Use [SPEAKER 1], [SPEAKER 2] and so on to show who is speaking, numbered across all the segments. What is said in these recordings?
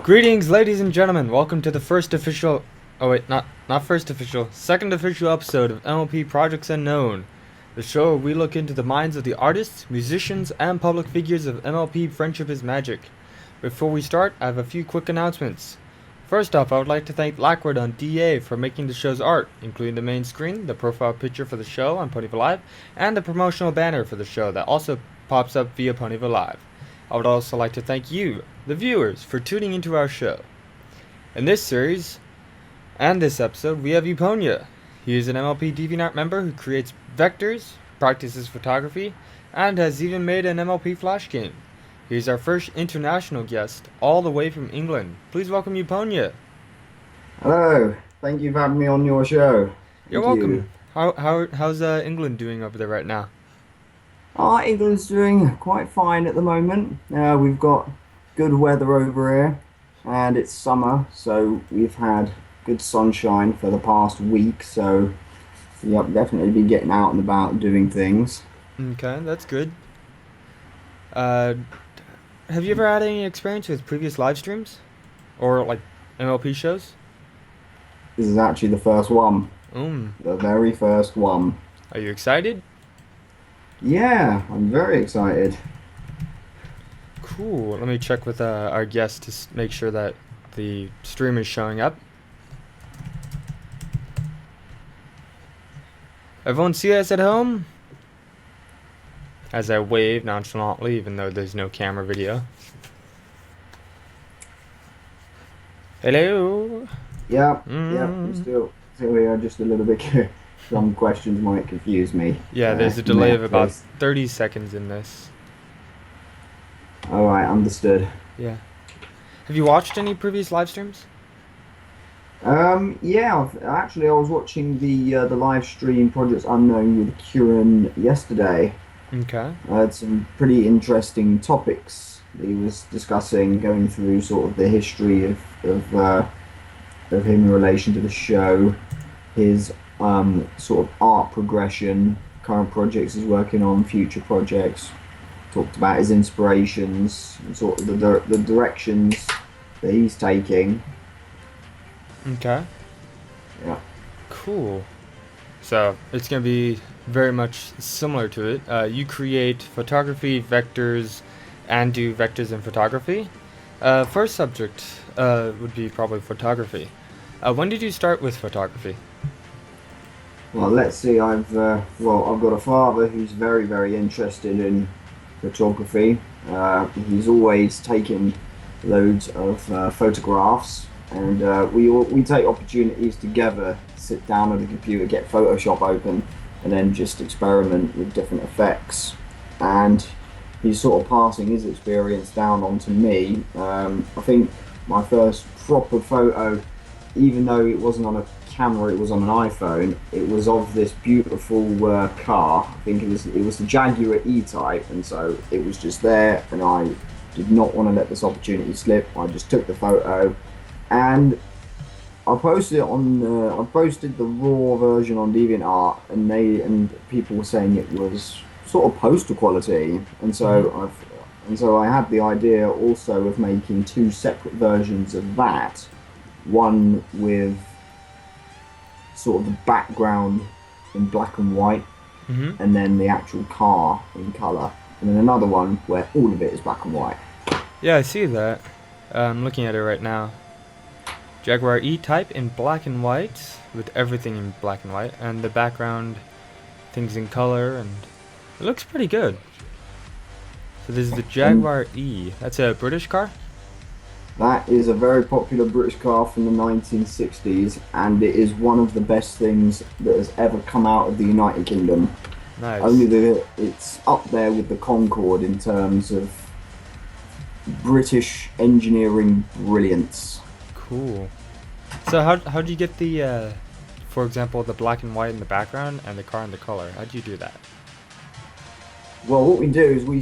[SPEAKER 1] Greetings, ladies and gentlemen. Welcome to the first official. Oh wait, not first official. Second official episode of MLP Projects Unknown, the show where we look into the minds of the artists, musicians, and public figures of MLP Friendship is Magic. Before we start, I have a few quick announcements. First off, I would like to thank Lackward on DA for making the show's art, including the main screen, the profile picture for the show on Ponyville Live, and the promotional banner for the show that also pops up via Ponyville Live. I would also like to thank you, the viewers, for tuning into our show. In this series, and this episode, we have Uponia. He is an MLP DeviantART member who creates vectors, practices photography, and has even made an MLP Flash game. He is our first international guest, all the way from England. Please welcome Uponia.
[SPEAKER 2] Hello, thank you for having me on your show.
[SPEAKER 1] You're welcome. How's England doing over there right now?
[SPEAKER 2] England's doing quite fine at the moment. We've got good weather over here, and it's summer, so we've had good sunshine for the past week. So, yep, definitely be getting out and about doing things.
[SPEAKER 1] Okay, that's good. Have you ever had any experience with previous live streams, or like MLP shows?
[SPEAKER 2] This is actually the first one. The very first one.
[SPEAKER 1] Are you excited?
[SPEAKER 2] Yeah, I'm very excited.
[SPEAKER 1] Cool. Let me check with our guest to make sure that the stream is showing up. Everyone see us at home? As I wave nonchalantly, even though there's no camera video. Hello?
[SPEAKER 2] Yeah, I'm still here, just a little bit. Some questions might confuse me.
[SPEAKER 1] Yeah, there's a delay of about 30 seconds in this.
[SPEAKER 2] Alright, understood.
[SPEAKER 1] Yeah. Have you watched any previous live streams?
[SPEAKER 2] Yeah, I was watching the live stream Projects Unknown with Kieran yesterday.
[SPEAKER 1] Okay.
[SPEAKER 2] I had some pretty interesting topics that he was discussing, going through sort of the history of him in relation to the show, his sort of art progression, current projects he's working on, future projects. Talked about his inspirations, and sort of the directions that he's taking.
[SPEAKER 1] Okay.
[SPEAKER 2] Yeah.
[SPEAKER 1] Cool. So it's going to be very much similar to it. You create photography, vectors, and do vectors in photography. First subject would be probably photography. When did you start with photography?
[SPEAKER 2] Well, let's see. I've got a father who's very, very interested in photography. He's always taking loads of photographs, and we take opportunities together, sit down at the computer, get Photoshop open, and then just experiment with different effects. And he's sort of passing his experience down onto me. I think my first proper photo, even though it wasn't on a camera, it was on an iPhone. It was of this beautiful car. I think it was the Jaguar E-Type, and so it was just there, and I did not want to let this opportunity slip. I just took the photo, and I posted it on. I posted the raw version on DeviantArt, and people were saying it was sort of poster quality, and so I had the idea also of making two separate versions of that. One with sort of the background in black and white, and then the actual car in colour, and then another one where all of it is black and white.
[SPEAKER 1] Yeah, I see that. I'm looking at it right now. Jaguar E-Type in black and white, with everything in black and white, and the background, things in color, and it looks pretty good. So this is the Jaguar E. That's a British car?
[SPEAKER 2] That is a very popular British car from the 1960s, and it is one of the best things that has ever come out of the United Kingdom.
[SPEAKER 1] Nice.
[SPEAKER 2] It's up there with the Concorde in terms of British engineering brilliance.
[SPEAKER 1] Cool. So how do you get the, for example, the black and white in the background and the car in the color? How do you do that?
[SPEAKER 2] Well, what we do is we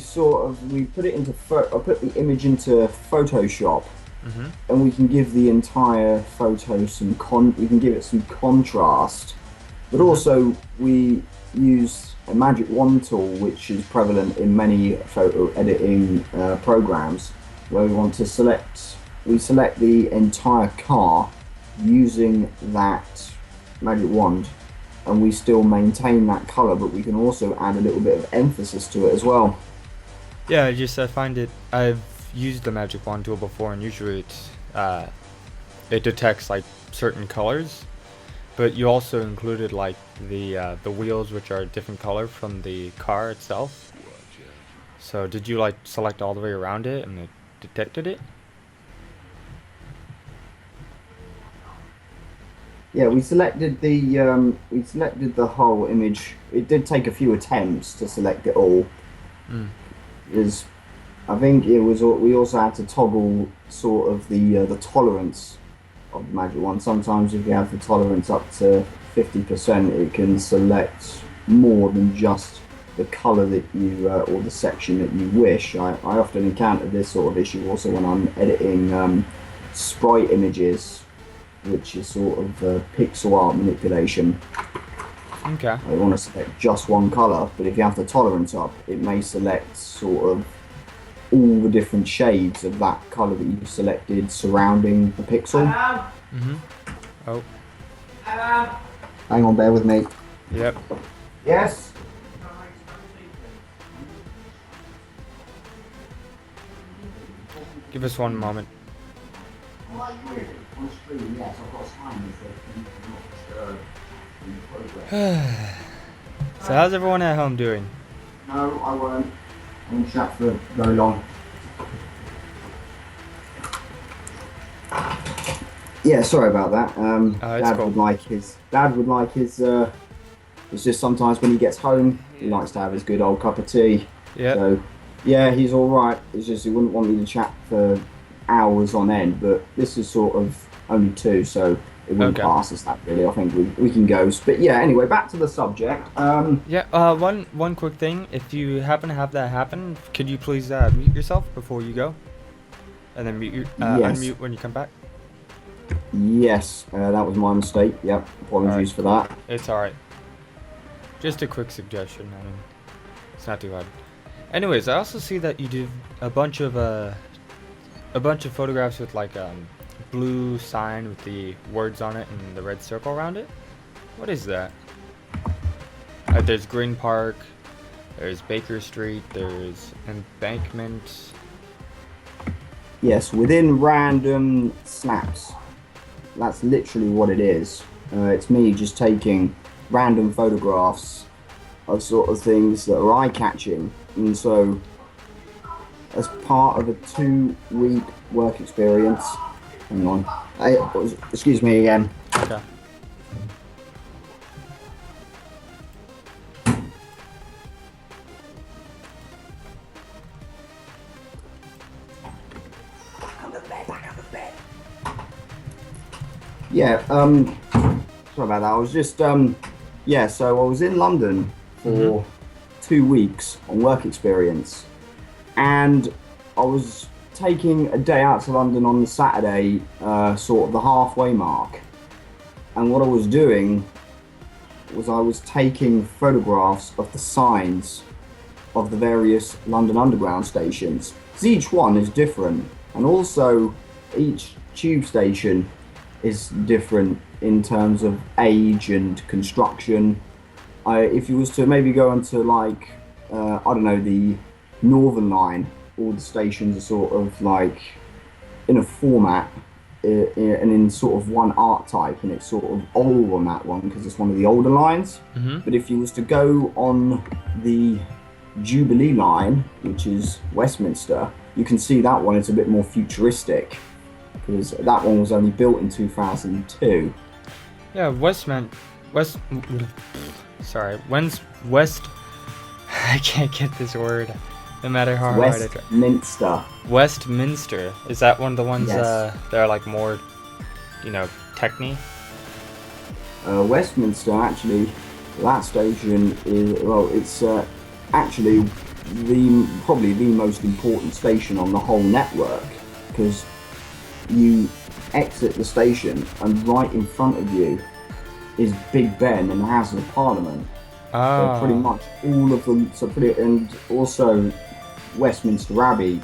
[SPEAKER 2] put it into I put the image into Photoshop, and we can give the entire photo we can give it some contrast, but also we use a magic wand tool, which is prevalent in many photo editing programs, where we want to select we select the entire car using that magic wand, and we still maintain that color, but we can also add a little bit of emphasis to it as well.
[SPEAKER 1] Yeah, I find it. I've used the magic wand tool before, and usually it detects like certain colors, but you also included like the wheels, which are a different color from the car itself. So did you like select all the way around it and it detected it?
[SPEAKER 2] Yeah, we selected the whole image. It did take a few attempts to select it all.
[SPEAKER 1] Mm.
[SPEAKER 2] I think it was. We also had to toggle sort of the tolerance of the magic wand. Sometimes if you have the tolerance up to 50%, it can select more than just the color that you or the section that you wish. I often encounter this sort of issue also when I'm editing sprite images, which is sort of pixel art manipulation.
[SPEAKER 1] Okay.
[SPEAKER 2] I want to select just one color, but if you have the tolerance up, it may select sort of all the different shades of that color that you selected surrounding the pixel.
[SPEAKER 1] Mm-hmm. Oh.
[SPEAKER 2] Hang on, bear with me.
[SPEAKER 1] Yep.
[SPEAKER 2] Yes?
[SPEAKER 1] Give us one moment.
[SPEAKER 2] Yes, I've got a time progress.
[SPEAKER 1] So how's everyone at home doing?
[SPEAKER 2] No, I won't. I won't chat for very long. Yeah, sorry about that. Dad
[SPEAKER 1] cool.
[SPEAKER 2] would like his. It's just sometimes when he gets home, he likes to have his good old cup of tea.
[SPEAKER 1] Yeah.
[SPEAKER 2] So, yeah, he's all right. It's just he wouldn't want me to chat for hours on end. But this is sort of only 2, so it wouldn't pass as that really. I think we can go. But yeah, anyway, back to the subject.
[SPEAKER 1] Yeah. One quick thing. If you happen to have that happen, could you please mute yourself before you go, and then
[SPEAKER 2] Yes.
[SPEAKER 1] unmute when you come back?
[SPEAKER 2] Yes, that was my mistake. Yep, apologies for that.
[SPEAKER 1] It's alright. Just a quick suggestion. I mean, it's not too hard. Anyways, I also see that you did a bunch of photographs with like blue sign with the words on it and the red circle around it. What is that? There's Green Park. There's Baker Street. There's Embankment.
[SPEAKER 2] Yes, within random snaps. That's literally what it is. It's me just taking random photographs of sort of things that are eye-catching. And so, as part of a 2-week work experience... Hang on. Excuse me again.
[SPEAKER 1] Okay.
[SPEAKER 2] Yeah, sorry about that. I was just, yeah, so I was in London for 2 weeks on work experience, and I was taking a day out to London on the Saturday, sort of the halfway mark, and what I was doing was I was taking photographs of the signs of the various London Underground stations, because each one is different, and also each tube station is different in terms of age and construction. If you was to maybe go into like, I don't know, the Northern Line, all the stations are sort of like in a format and in sort of one art type, and it's sort of old on that one because it's one of the older lines. But if you was to go on the Jubilee line, which is Westminster, you can see that one, it's a bit more futuristic, because that one was only built in 2002.
[SPEAKER 1] Yeah, West. I can't get this word. No matter how hard I try.
[SPEAKER 2] Westminster.
[SPEAKER 1] Westminster. Is that one of the ones
[SPEAKER 2] Yes.
[SPEAKER 1] that are like more, techny?
[SPEAKER 2] Westminster, actually, that station is, well, it's actually probably the most important station on the whole network, because you exit the station and right in front of you is Big Ben and the House of Parliament. So pretty much all of them. And also Westminster Abbey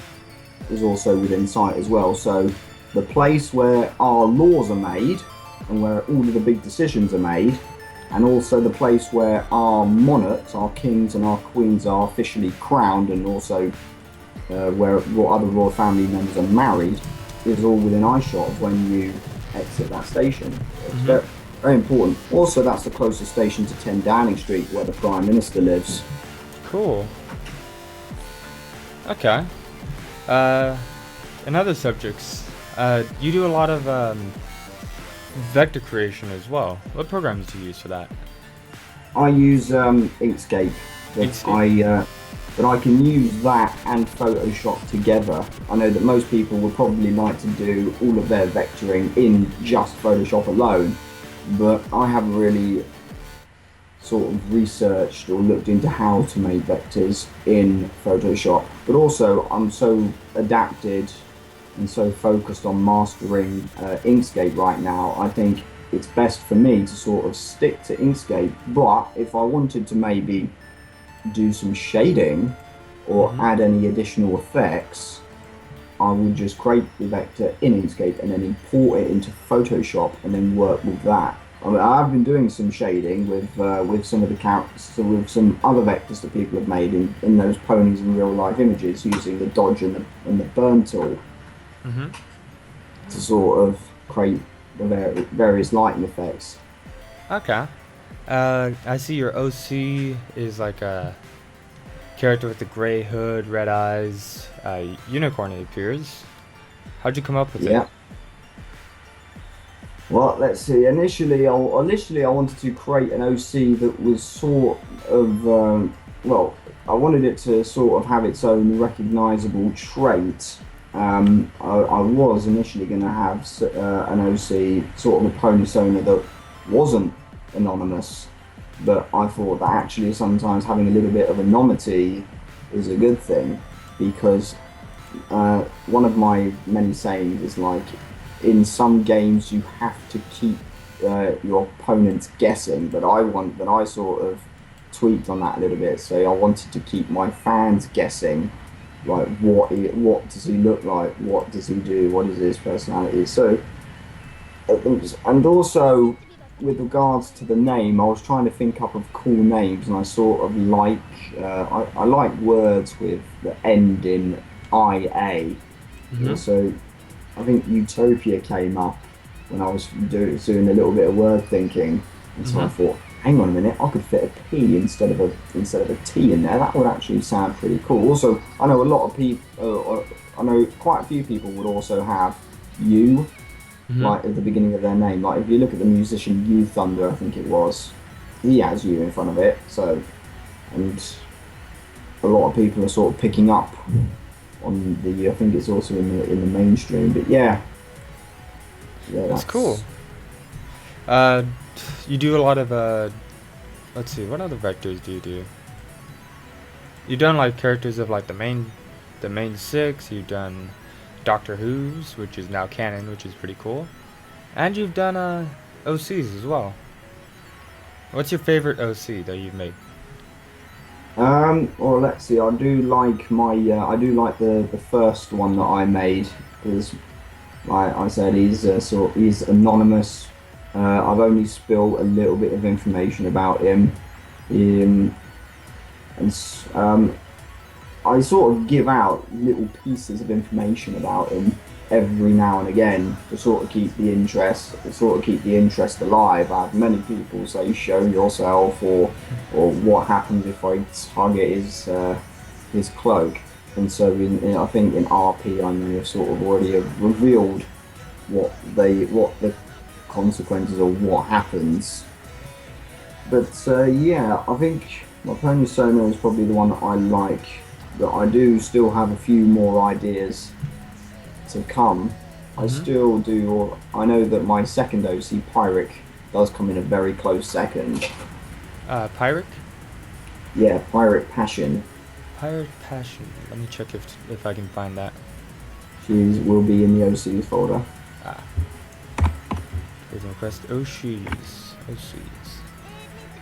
[SPEAKER 2] is also within sight as well. So the place where our laws are made and where all of the big decisions are made, and also the place where our monarchs, our kings and our queens are officially crowned, and also where other royal family members are married, is all within eyeshot of when you exit that station. It's very, very important. Also, that's the closest station to 10 Downing Street, where the Prime Minister lives.
[SPEAKER 1] Cool. Okay. In other subjects, you do a lot of vector creation as well. What programs do you use for that?
[SPEAKER 2] I use Inkscape, but I can use that and Photoshop together. I know that most people would probably like to do all of their vectoring in just Photoshop alone, but I haven't really sort of researched or looked into how to make vectors in Photoshop. But also, I'm so adapted and so focused on mastering Inkscape right now, I think it's best for me to sort of stick to Inkscape. But if I wanted to maybe do some shading or add any additional effects, I would just create the vector in Inkscape and then import it into Photoshop and then work with that. I mean, I've been doing some shading with some of the characters, with some other vectors that people have made in those ponies in real life images, using the dodge and the burn tool to sort of create the various lighting effects.
[SPEAKER 1] Okay. I see your OC is like a character with a gray hood, red eyes, unicorn it appears. How'd you come up with it?
[SPEAKER 2] Well, let's see. Initially, I wanted to create an OC that was sort of, well, I wanted it to sort of have its own recognizable trait. I was initially going to have an OC, sort of a persona that wasn't anonymous, but I thought that actually sometimes having a little bit of anonymity is a good thing, because one of my many sayings is like, in some games you have to keep your opponents guessing, but I sort of tweaked on that a little bit. So I wanted to keep my fans guessing, like what does he look like, what does he do, what is his personality. So, and also with regards to the name, I was trying to think up of cool names, and I sort of like I like words with the end in IA. So I think Utopia came up when I was doing a little bit of word thinking, and so I thought, hang on a minute, I could fit a P instead of a T in there. That would actually sound pretty cool. Also, I know a lot of people, I know quite a few people would also have U, like at the beginning of their name. Like if you look at the musician U Thunder, I think it was, he has U in front of it. So, and a lot of people are sort of picking up on the, I think it's also in the mainstream, but yeah,
[SPEAKER 1] that's cool. You do a lot of let's see, what other vectors do you do? You've done like characters of like the main 6. You've done Doctor Who's, which is now canon, which is pretty cool, and you've done OCs as well. What's your favorite OC that you've made?
[SPEAKER 2] Well, let's see. I do like the first one that I made, because, like I said, he's anonymous. I've only spilled a little bit of information about him, and I sort of give out little pieces of information about him every now and again to sort of keep the interest alive. I have many people say, show yourself, or what happens if I target his cloak. And so I think in RP I may have sort of already revealed what the consequences or what happens. But yeah, I think my pony Sona is probably the one that I like, but I do still have a few more ideas to come. I still do. I know that my second OC, Pyric, does come in a very close second.
[SPEAKER 1] Pyric?
[SPEAKER 2] Yeah, Pyric Passion.
[SPEAKER 1] Pyric Passion. Let me check if I can find that.
[SPEAKER 2] She will be in the OCs folder.
[SPEAKER 1] Please request OCs.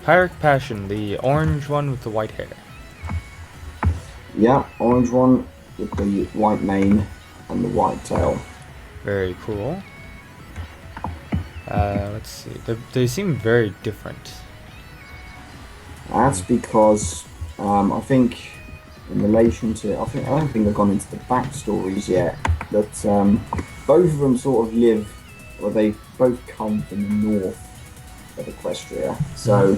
[SPEAKER 1] Pyric Passion, the orange one with the white hair.
[SPEAKER 2] Yeah, orange one with the white mane and the white tail.
[SPEAKER 1] Very cool. Let's see. They seem very different.
[SPEAKER 2] That's because I think in relation to, I don't think I've gone into the backstories yet, but both of them sort of live, or they both come from the north of Equestria. So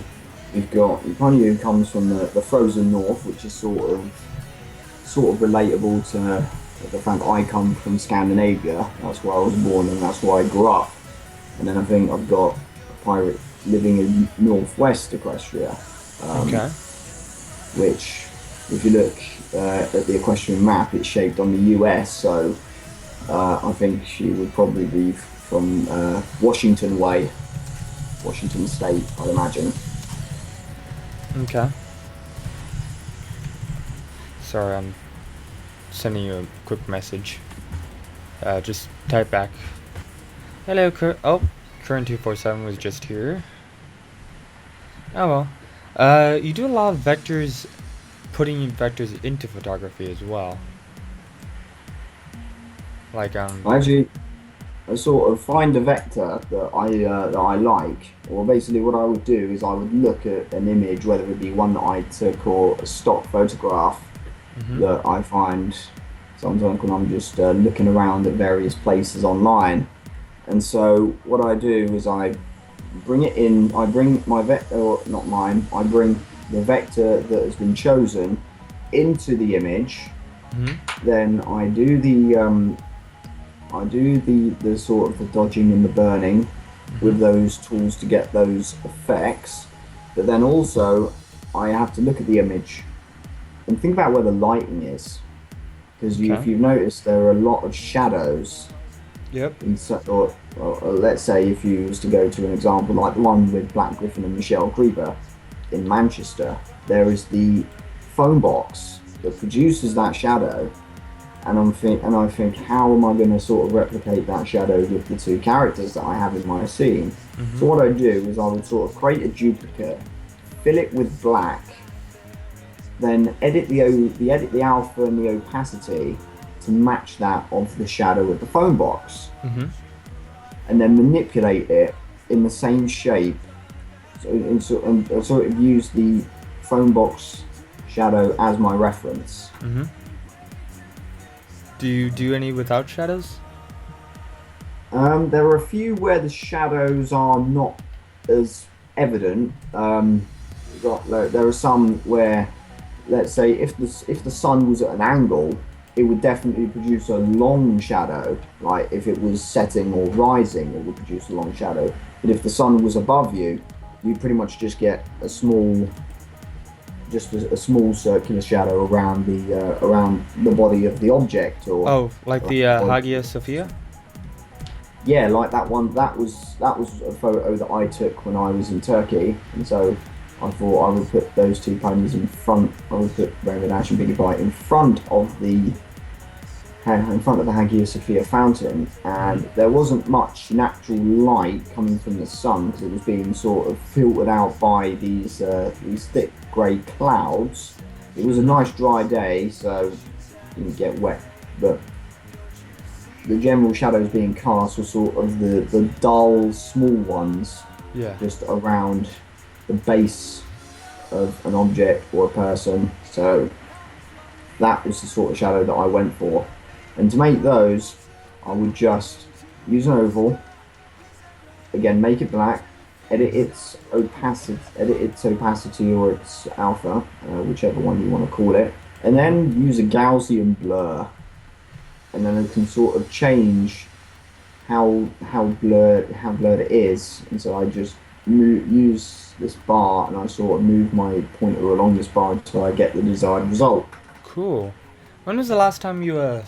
[SPEAKER 2] you've got Uponia, who comes from the frozen north, which is sort of relatable to the fact that I come from Scandinavia. That's where I was born and that's where I grew up. And then I think I've got a pirate living in northwest Equestria.
[SPEAKER 1] Okay.
[SPEAKER 2] Which, if you look at the equestrian map, it's shaped on the US, so I think she would probably be from Washington way, Washington State, I'd imagine.
[SPEAKER 1] Okay. Sorry, I'm sending you a quick message. Just type back. Hello, Current 247 was just here. Oh well. You do a lot of vectors, putting vectors into photography as well. Like
[SPEAKER 2] Actually, I sort of find a vector that I like, or basically what I would do is I would look at an image, whether it be one that I took or a stock photograph that I find sometimes when I'm just looking around at various places online. And so what I do is I bring it in, I bring my vector, or not mine, I bring the vector that has been chosen into the image. Then I do the sort of the dodging and the burning with those tools to get those effects. But then also I have to look at the image and think about where the lighting is. Because if you've noticed, there are a lot of shadows.
[SPEAKER 1] Yep.
[SPEAKER 2] Or let's say if you was to go to an example like the one with Black Griffin and Michelle Creeper in Manchester, there is the phone box that produces that shadow, and I think, how am I going to sort of replicate that shadow with the two characters that I have in my scene? So what I do is I would sort of create a duplicate, fill it with black, then edit the alpha and the opacity to match that of the shadow of the phone box, and then manipulate it in the same shape. And sort of use the phone box shadow as my reference.
[SPEAKER 1] Do you do any without shadows?
[SPEAKER 2] There are a few where the shadows are not as evident. There are some where, let's say, if the sun was at an angle, it would definitely produce a long shadow. Like if it was setting or rising, it would produce a long shadow. But if the sun was above you, you pretty much just get a small circular shadow around the body of the object. Or
[SPEAKER 1] like the Hagia Sophia?
[SPEAKER 2] Yeah, like that one. That was a photo that I took when I was in Turkey, and so I thought I would put those two ponies in front. I would put Rainbow Dash and Biggie Bite in front of the Hagia Sophia fountain, and there wasn't much natural light coming from the sun because it was being sort of filtered out by these thick grey clouds. It was a nice dry day, so it didn't get wet, but the general shadows being cast were sort of the dull, small ones, just around the base of an object or a person. So that was the sort of shadow that I went for. And to make those, I would just use an oval, again make it black, edit its opacity or its alpha, whichever one you want to call it, and then use a Gaussian blur. And then it can sort of change how blurred it is. And so I just use this bar and I sort of move my pointer along this bar until I get the desired result.
[SPEAKER 1] Cool. When was the last time or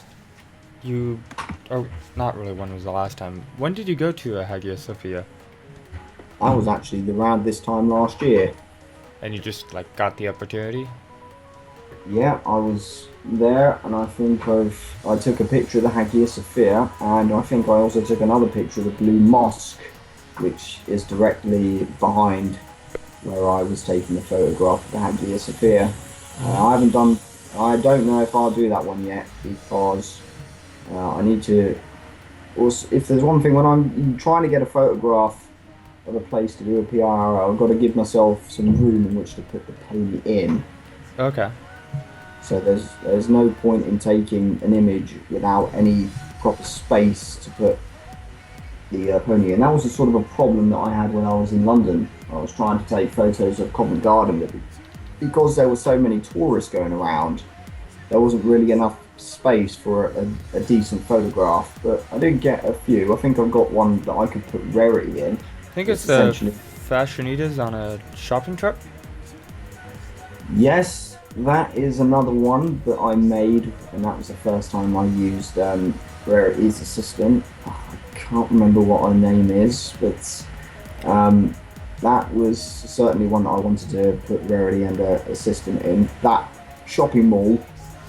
[SPEAKER 1] not really when was the last time, when did you go to Hagia Sophia?
[SPEAKER 2] I was actually around this time last year.
[SPEAKER 1] And you just like got the opportunity?
[SPEAKER 2] Yeah, I was there, and I think I took a picture of the Hagia Sophia, and I think I also took another picture of the Blue Mosque, which is directly behind where I was taking the photograph of the Hagia Sophia. I don't know if I'll do that one yet because I need to if there's one thing when I'm trying to get a photograph of a place to do a PR, I've got to give myself some room in which to put the pony in.
[SPEAKER 1] Okay.
[SPEAKER 2] So there's no point in taking an image without any proper space to put the pony in. That was a sort of a problem that I had when I was in London. I was trying to take photos of Covent Garden, but because there were so many tourists going around, there wasn't really enough space for a decent photograph. But I did get a few. I think I've got one that I could put Rarity in.
[SPEAKER 1] I think it's the Fashionitas on a shopping trip.
[SPEAKER 2] Yes, that is another one that I made, and that was the first time I used Rarity's assistant. I can't remember what her name is, but that was certainly one that I wanted to put Rarity and her assistant in. That shopping mall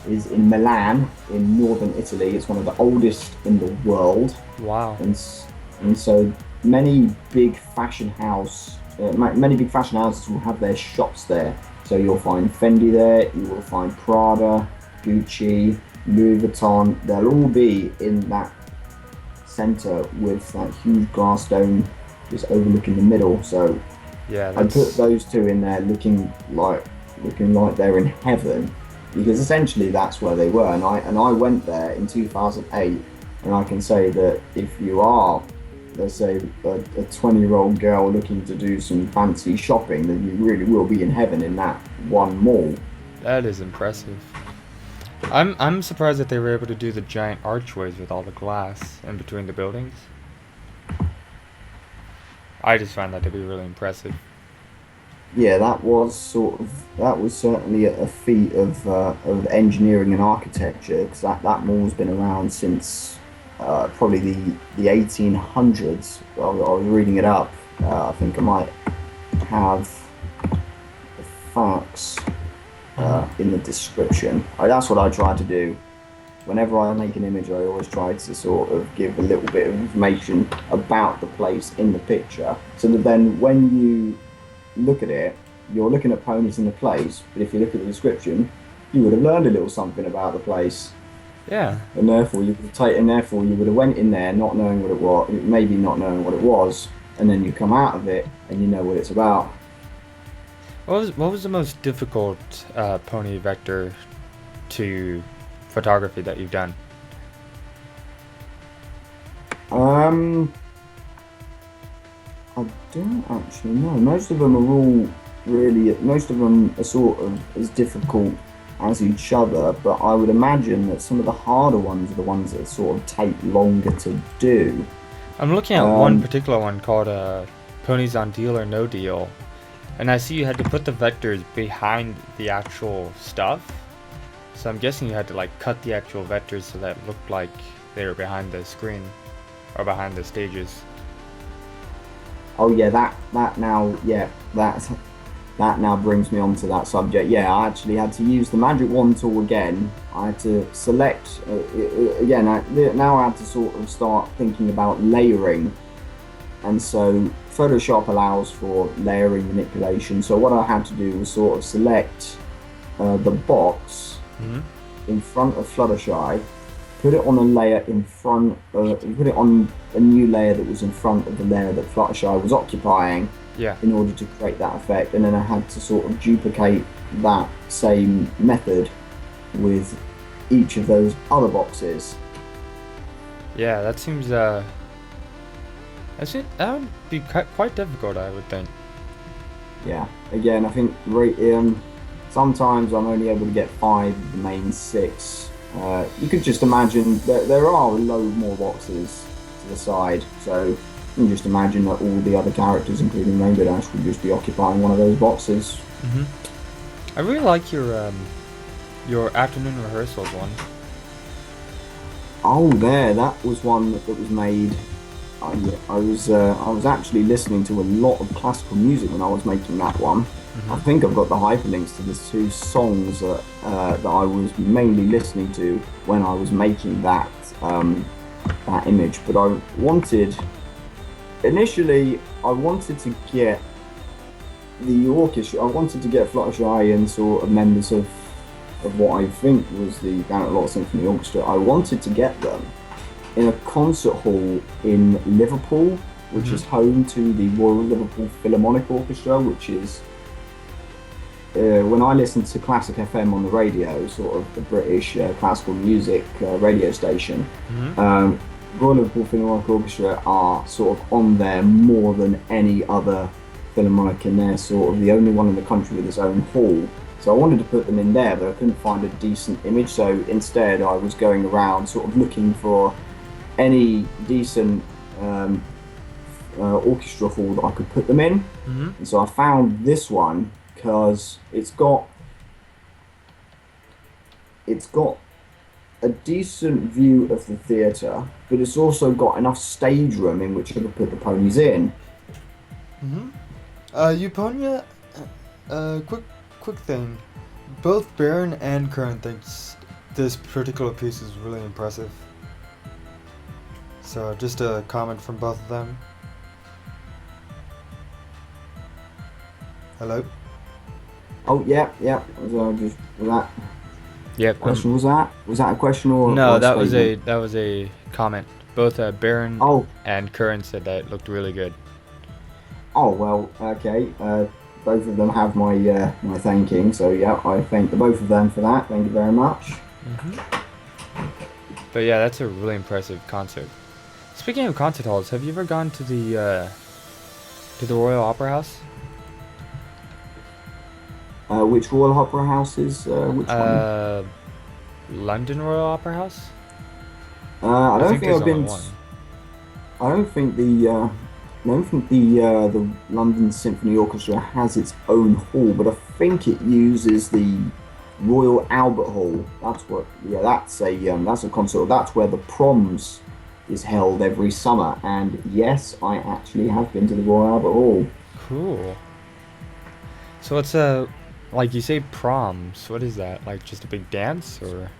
[SPEAKER 2] is in Milan, in northern Italy. It's one of the oldest in the world.
[SPEAKER 1] Wow.
[SPEAKER 2] And so many big fashion houses will have their shops there. So you'll find Fendi there, you will find Prada, Gucci, Louis Vuitton. They'll all be in that centre with that huge glass dome just overlooking the middle. So
[SPEAKER 1] yeah,
[SPEAKER 2] I put those two in there looking like they're in heaven, because essentially that's where they were. And I went there in 2008, and I can say that if you are, let's say, a 20-year-old girl looking to do some fancy shopping, then you really will be in heaven in that one mall.
[SPEAKER 1] That is impressive. I'm surprised that they were able to do the giant archways with all the glass in between the buildings. I just find that to be really impressive.
[SPEAKER 2] Yeah, that was certainly a feat of engineering and architecture, because that mall's been around since probably the 1800s. I was reading it up. I think I might have the facts in the description. That's what I try to do. Whenever I make an image, I always try to sort of give a little bit of information about the place in the picture, so that then when you look at it, you're looking at ponies in the place, but if you look at the description, you would have learned a little something about the place.
[SPEAKER 1] Yeah.
[SPEAKER 2] And therefore you would have went in there not knowing what it was, maybe not knowing what it was, and then you come out of it and you know what it's about.
[SPEAKER 1] What was the most difficult pony vector to photography that you've done?
[SPEAKER 2] I don't actually know. Most of them are sort of as difficult as each other, but I would imagine that some of the harder ones are the ones that sort of take longer to do.
[SPEAKER 1] I'm looking at one particular one called Ponies on Deal or No Deal, and I see you had to put the vectors behind the actual stuff. So I'm guessing you had to like cut the actual vectors so that it looked like they were behind the screen or behind the stages.
[SPEAKER 2] Oh yeah, that now brings me on to that subject. Yeah, I actually had to use the Magic Wand tool again. I had to select again. Now I had to sort of start thinking about layering, and so Photoshop allows for layering manipulation. So what I had to do was sort of select the box in front of Fluttershy, put it on a layer in front, put it on a new layer that was in front of the layer that Fluttershy was occupying.
[SPEAKER 1] Yeah.
[SPEAKER 2] In order to create that effect, and then I had to sort of duplicate that same method with each of those other boxes.
[SPEAKER 1] Yeah, that seems that would be quite difficult, I would think.
[SPEAKER 2] Yeah. Again, I think sometimes I'm only able to get 5 of the main 6. You could just imagine that there are a load more boxes to the side, so you can just imagine that all the other characters, including Rainbow Dash, would just be occupying one of those boxes.
[SPEAKER 1] I really like your afternoon rehearsals one.
[SPEAKER 2] Oh, that was one that was made. I was actually listening to a lot of classical music when I was making that one. I think I've got the hyperlinks to the 2 songs that I was mainly listening to when I was making that image. But initially I wanted to get the orchestra. I wanted to get Fluttershy and sort of members of what I think was the Down at Lot Symphony Orchestra. I wanted to get them in a concert hall in Liverpool, which is home to the Royal Liverpool Philharmonic Orchestra, which is when I listen to Classic FM on the radio, sort of the British classical music radio station, Royal Liverpool Philharmonic Orchestra are sort of on there more than any other philharmonic, and they're sort of the only one in the country with its own hall. So I wanted to put them in there, but I couldn't find a decent image, so instead I was going around sort of looking for any decent orchestra hall that I could put them in. And so I found this one because it's got a decent view of the theatre, but it's also got enough stage room in which I could put the ponies in.
[SPEAKER 1] Uponia, quick thing. Both Baron and Kern thinks this particular piece is really impressive. So just a comment from both of them. Hello?
[SPEAKER 2] Oh, yeah. Was that?
[SPEAKER 1] Yep.
[SPEAKER 2] Question was that? Was that a question or?
[SPEAKER 1] No,
[SPEAKER 2] or
[SPEAKER 1] that
[SPEAKER 2] statement?
[SPEAKER 1] was a comment. Both Baron and Kern said that it looked really good.
[SPEAKER 2] Oh well, okay. Both of them have my my thanking, so yeah, I thank the both of them for that. Thank you very much.
[SPEAKER 1] But yeah, that's a really impressive concert. Speaking of concert halls, have you ever gone to the Royal Opera House?
[SPEAKER 2] Which Royal Opera House is which one?
[SPEAKER 1] London Royal Opera House.
[SPEAKER 2] I don't think I've been.
[SPEAKER 1] One.
[SPEAKER 2] I don't think the London Symphony Orchestra has its own hall, but I think it uses the Royal Albert Hall. That's what. Yeah, that's a concert hall. That's where the Proms is held every summer. And yes, I actually have been to the Royal Albert Hall.
[SPEAKER 1] Cool. So it's like you say proms. What is that? Like just a big dance, or?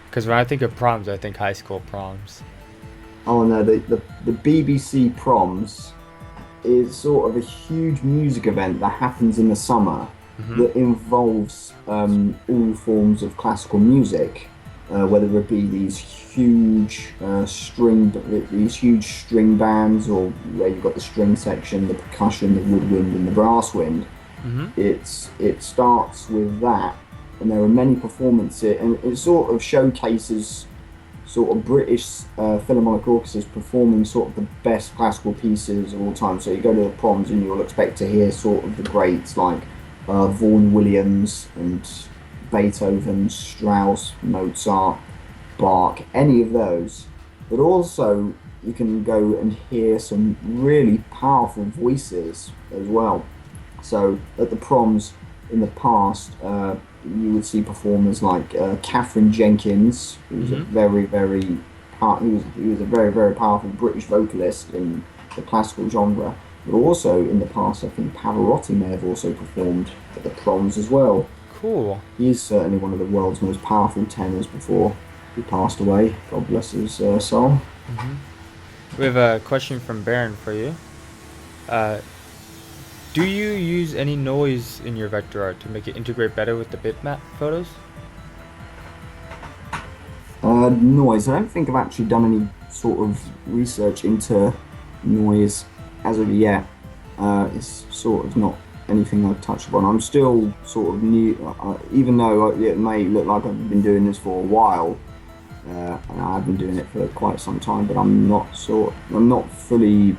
[SPEAKER 1] Because when I think of proms, I think high school proms.
[SPEAKER 2] Oh no, the BBC Proms is sort of a huge music event that happens in the summer that involves all forms of classical music, whether it be these huge string bands, or where you've got the string section, the percussion, the woodwind, and the brass wind. It starts with that, and there are many performances, and it sort of showcases sort of British Philharmonic orchestras performing sort of the best classical pieces of all time. So you go to the Proms and you'll expect to hear sort of the greats like Vaughan Williams and Beethoven, Strauss, Mozart, Bach, any of those. But also you can go and hear some really powerful voices as well. So at the Proms in the past, you would see performers like Catherine Jenkins, who was a very powerful British vocalist in the classical genre. But also in the past, I think Pavarotti may have also performed at the Proms as well.
[SPEAKER 1] Cool.
[SPEAKER 2] He is certainly one of the world's most powerful tenors before he passed away. God bless his soul.
[SPEAKER 1] We have a question from Baron for you. Do you use any noise in your vector art to make it integrate better with the bitmap photos?
[SPEAKER 2] Noise. I don't think I've actually done any sort of research into noise as of yet. It's sort of not anything I've touched upon. I'm still sort of new, even though it may look like I've been doing this for a while, and I've been doing it for quite some time, but I'm not fully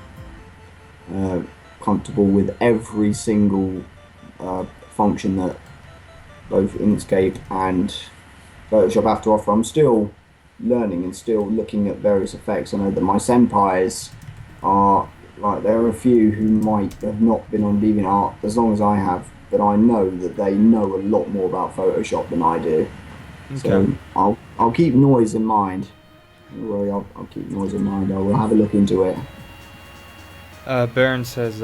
[SPEAKER 2] comfortable with every single function that both Inkscape and Photoshop have to offer. I'm still learning and still looking at various effects. I know that my senpais are like, there are a few who might have not been on DeviantArt as long as I have, but I know that they know a lot more about Photoshop than I do. Okay. So I'll keep noise in mind. Don't worry, I'll keep noise in mind. I will have a look into it.
[SPEAKER 1] Baron says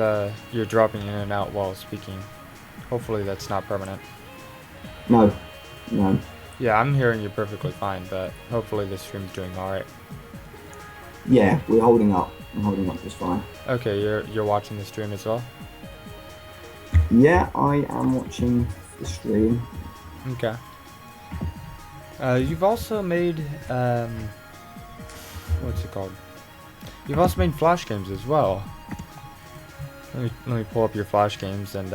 [SPEAKER 1] you're dropping in and out while speaking. Hopefully that's not permanent.
[SPEAKER 2] No.
[SPEAKER 1] Yeah, I'm hearing you perfectly fine, but hopefully this stream's doing alright.
[SPEAKER 2] Yeah, we're holding up. I'm holding up just fine.
[SPEAKER 1] Okay, you're watching the stream as well?
[SPEAKER 2] Yeah, I am watching the stream.
[SPEAKER 1] Okay. You've also made what's it called? You've also made Flash games as well. Let me pull up your Flash games and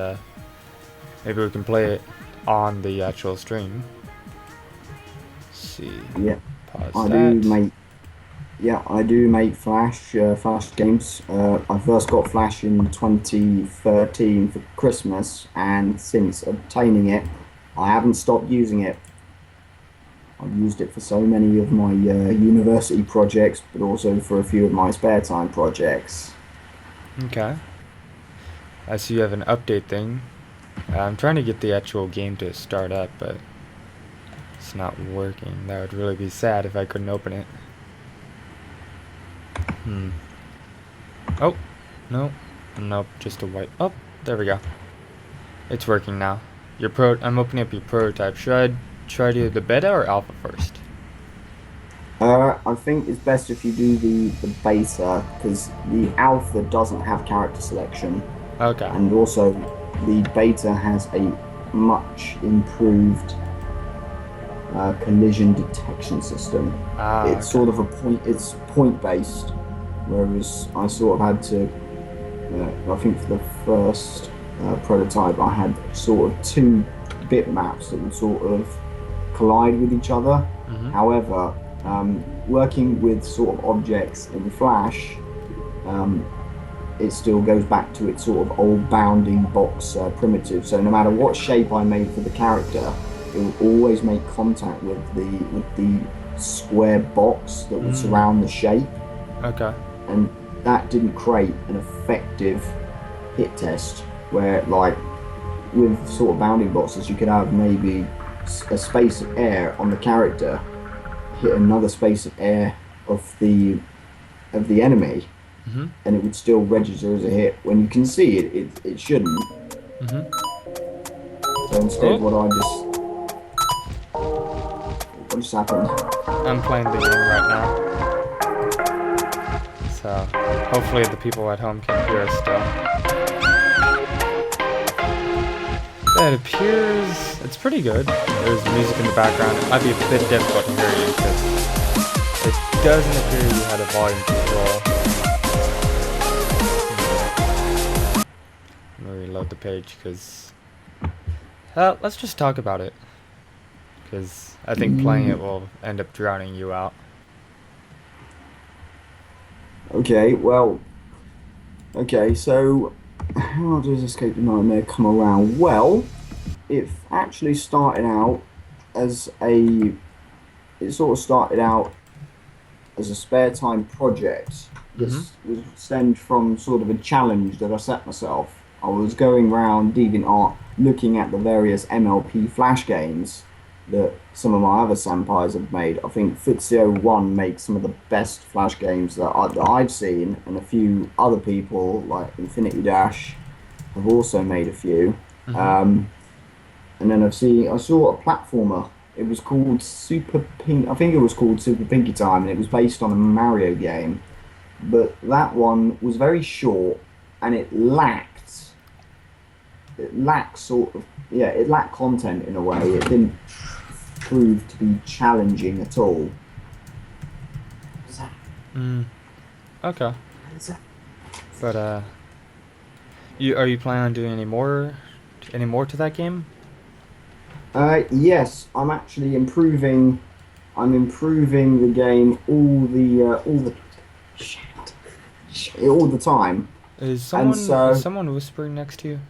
[SPEAKER 1] maybe we can play it on the actual stream. Let's see.
[SPEAKER 2] Yeah,
[SPEAKER 1] Pause
[SPEAKER 2] I
[SPEAKER 1] that.
[SPEAKER 2] do make. Yeah, I do make Flash games. I first got Flash in 2013 for Christmas, and since obtaining it, I haven't stopped using it. I've used it for so many of my university projects, but also for a few of my spare time projects.
[SPEAKER 1] Okay. I see you have an update thing. I'm trying to get the actual game to start up, but it's not working. That would really be sad if I couldn't open it. Oh, no. Nope, just a white. Oh, there we go. It's working now. I'm opening up your prototype. Should I try to do the beta or alpha first?
[SPEAKER 2] I think it's best if you do the beta, because the alpha doesn't have character selection.
[SPEAKER 1] Okay.
[SPEAKER 2] And also, the beta has a much improved collision detection system. It's sort of it's point based, whereas I sort of had to. I think for the first prototype, I had sort of two bitmaps that would sort of collide with each other. However, working with sort of objects in Flash, it still goes back to its sort of old bounding box primitive. So no matter what shape I made for the character, it will always make contact with the square box that would surround the shape. Okay. And that didn't create an effective hit test where, like, with sort of bounding boxes, you could have maybe a space of air on the character hit another space of air of the enemy, and it would still register as a hit. When you can see it shouldn't. So instead, what just happened?
[SPEAKER 1] I'm playing the game right now. So, hopefully the people at home can hear us still. It appears it's pretty good. There's music in the background. It might be a bit difficult to hear you because it doesn't appear you had a volume control. Let me reload the page because... let's just talk about it. Because I think playing it will end up drowning you out.
[SPEAKER 2] Okay, well... Okay, so... How does Escape the Nightmare come around? Well, it actually started out as a... It sort of started out as a spare time project. This was stemmed from sort of a challenge that I set myself. I was going around DeviantArt looking at the various MLP Flash games that some of my other senpais have made. I think Fuzio1 makes some of the best Flash games that I've seen, and a few other people like Infinity Dash have also made a few. And then I saw a platformer. It was called Super Pink. I think it was called Super Pinky Time, and it was based on a Mario game. But that one was very short, and it lacked content in a way. It didn't prove to be challenging at all.
[SPEAKER 1] Okay. But are you planning on doing any more to that game?
[SPEAKER 2] Yes, I'm actually improving. I'm improving the game all the time.
[SPEAKER 1] Is someone whispering next to you?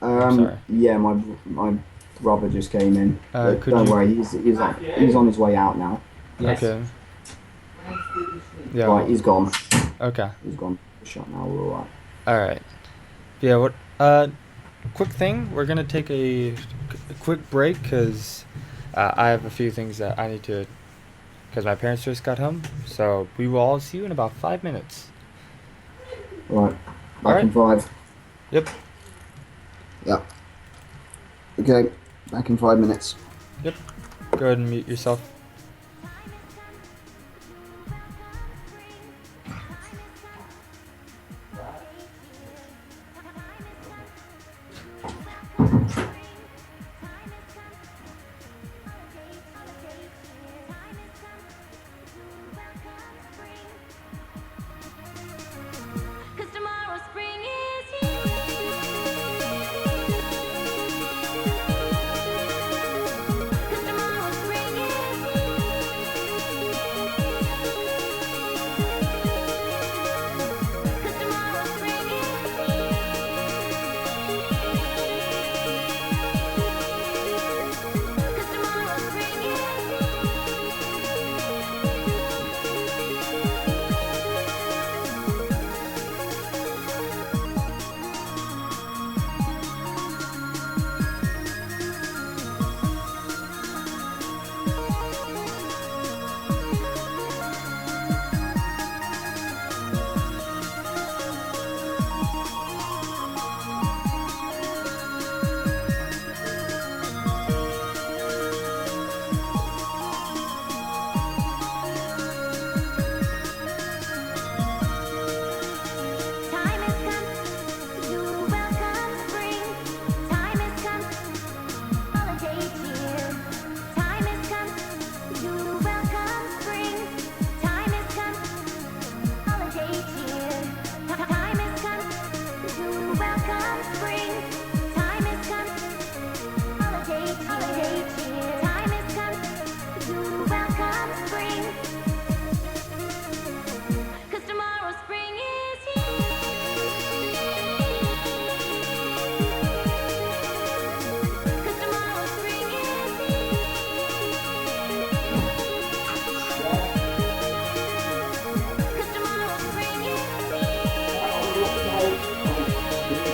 [SPEAKER 1] Sorry.
[SPEAKER 2] Yeah, my brother just came in. Don't worry, he's on his way out now.
[SPEAKER 1] Yes. Okay. Yeah.
[SPEAKER 2] Right, he's gone.
[SPEAKER 1] Okay.
[SPEAKER 2] He's gone. Shut now. We're all right.
[SPEAKER 1] All right. Yeah. What? Quick thing. We're gonna take a quick break because I have a few things that I need to. Because my parents just got home, so we will all see you in about 5 minutes.
[SPEAKER 2] Right. Back in 5.
[SPEAKER 1] Yep.
[SPEAKER 2] Yep. Okay. Back in 5 minutes.
[SPEAKER 1] Yep. Go ahead and mute yourself.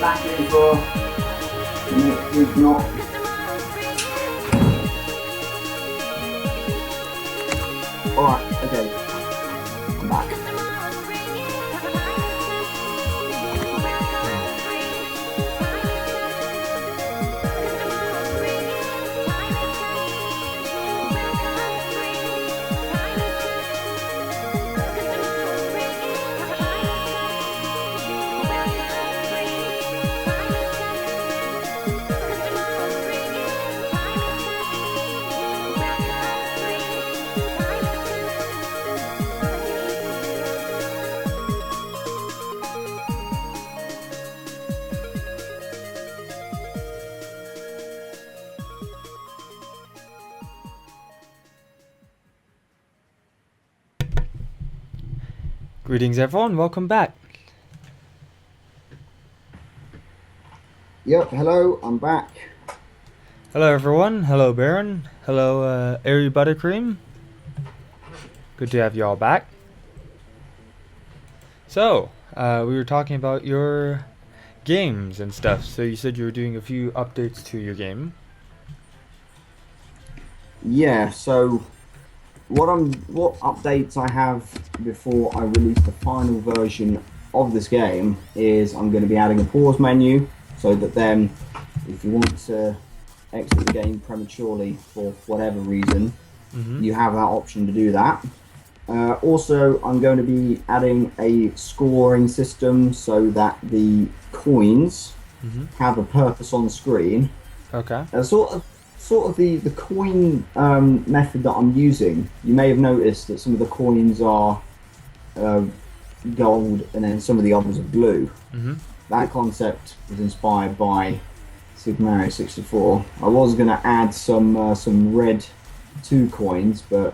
[SPEAKER 2] back in for the next week, not. Alright, okay. I'm back.
[SPEAKER 1] Greetings, everyone. Welcome back.
[SPEAKER 2] Yep, hello, I'm back.
[SPEAKER 1] Hello, everyone. Hello, Baron. Hello, Airy Buttercream. Good to have you all back. So, we were talking about your games and stuff. So you said you were doing a few updates to your game.
[SPEAKER 2] Yeah, so what updates I have before I release the final version of this game is I'm going to be adding a pause menu so that then if you want to exit the game prematurely for whatever reason, you have that option to do that. Also, I'm going to be adding a scoring system so that the coins have a purpose on screen.
[SPEAKER 1] Okay.
[SPEAKER 2] Sort of the coin method that I'm using, you may have noticed that some of the coins are gold and then some of the others are blue. That concept was inspired by Super Mario 64. I was going to add some red 2 coins, but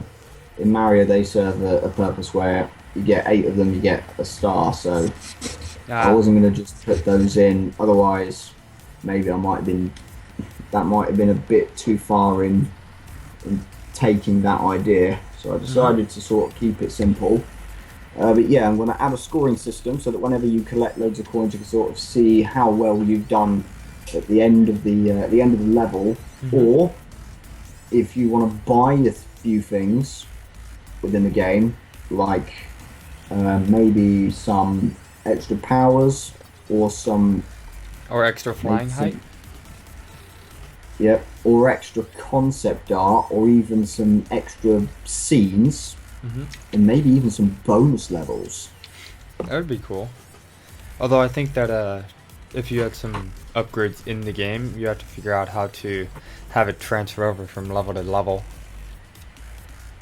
[SPEAKER 2] in Mario they serve a purpose where you get 8 of them, you get a star, so I wasn't going to just put those in, otherwise maybe that might have been a bit too far in taking that idea, so I decided to sort of keep it simple. But yeah, I'm going to add a scoring system so that whenever you collect loads of coins, you can sort of see how well you've done at the end of the level, or if you want to buy a few things within the game, like maybe some extra powers or
[SPEAKER 1] extra flying height.
[SPEAKER 2] Yep, or extra concept art, or even some extra scenes, and maybe even some bonus levels.
[SPEAKER 1] That would be cool. Although I think that if you had some upgrades in the game, you have to figure out how to have it transfer over from level to level.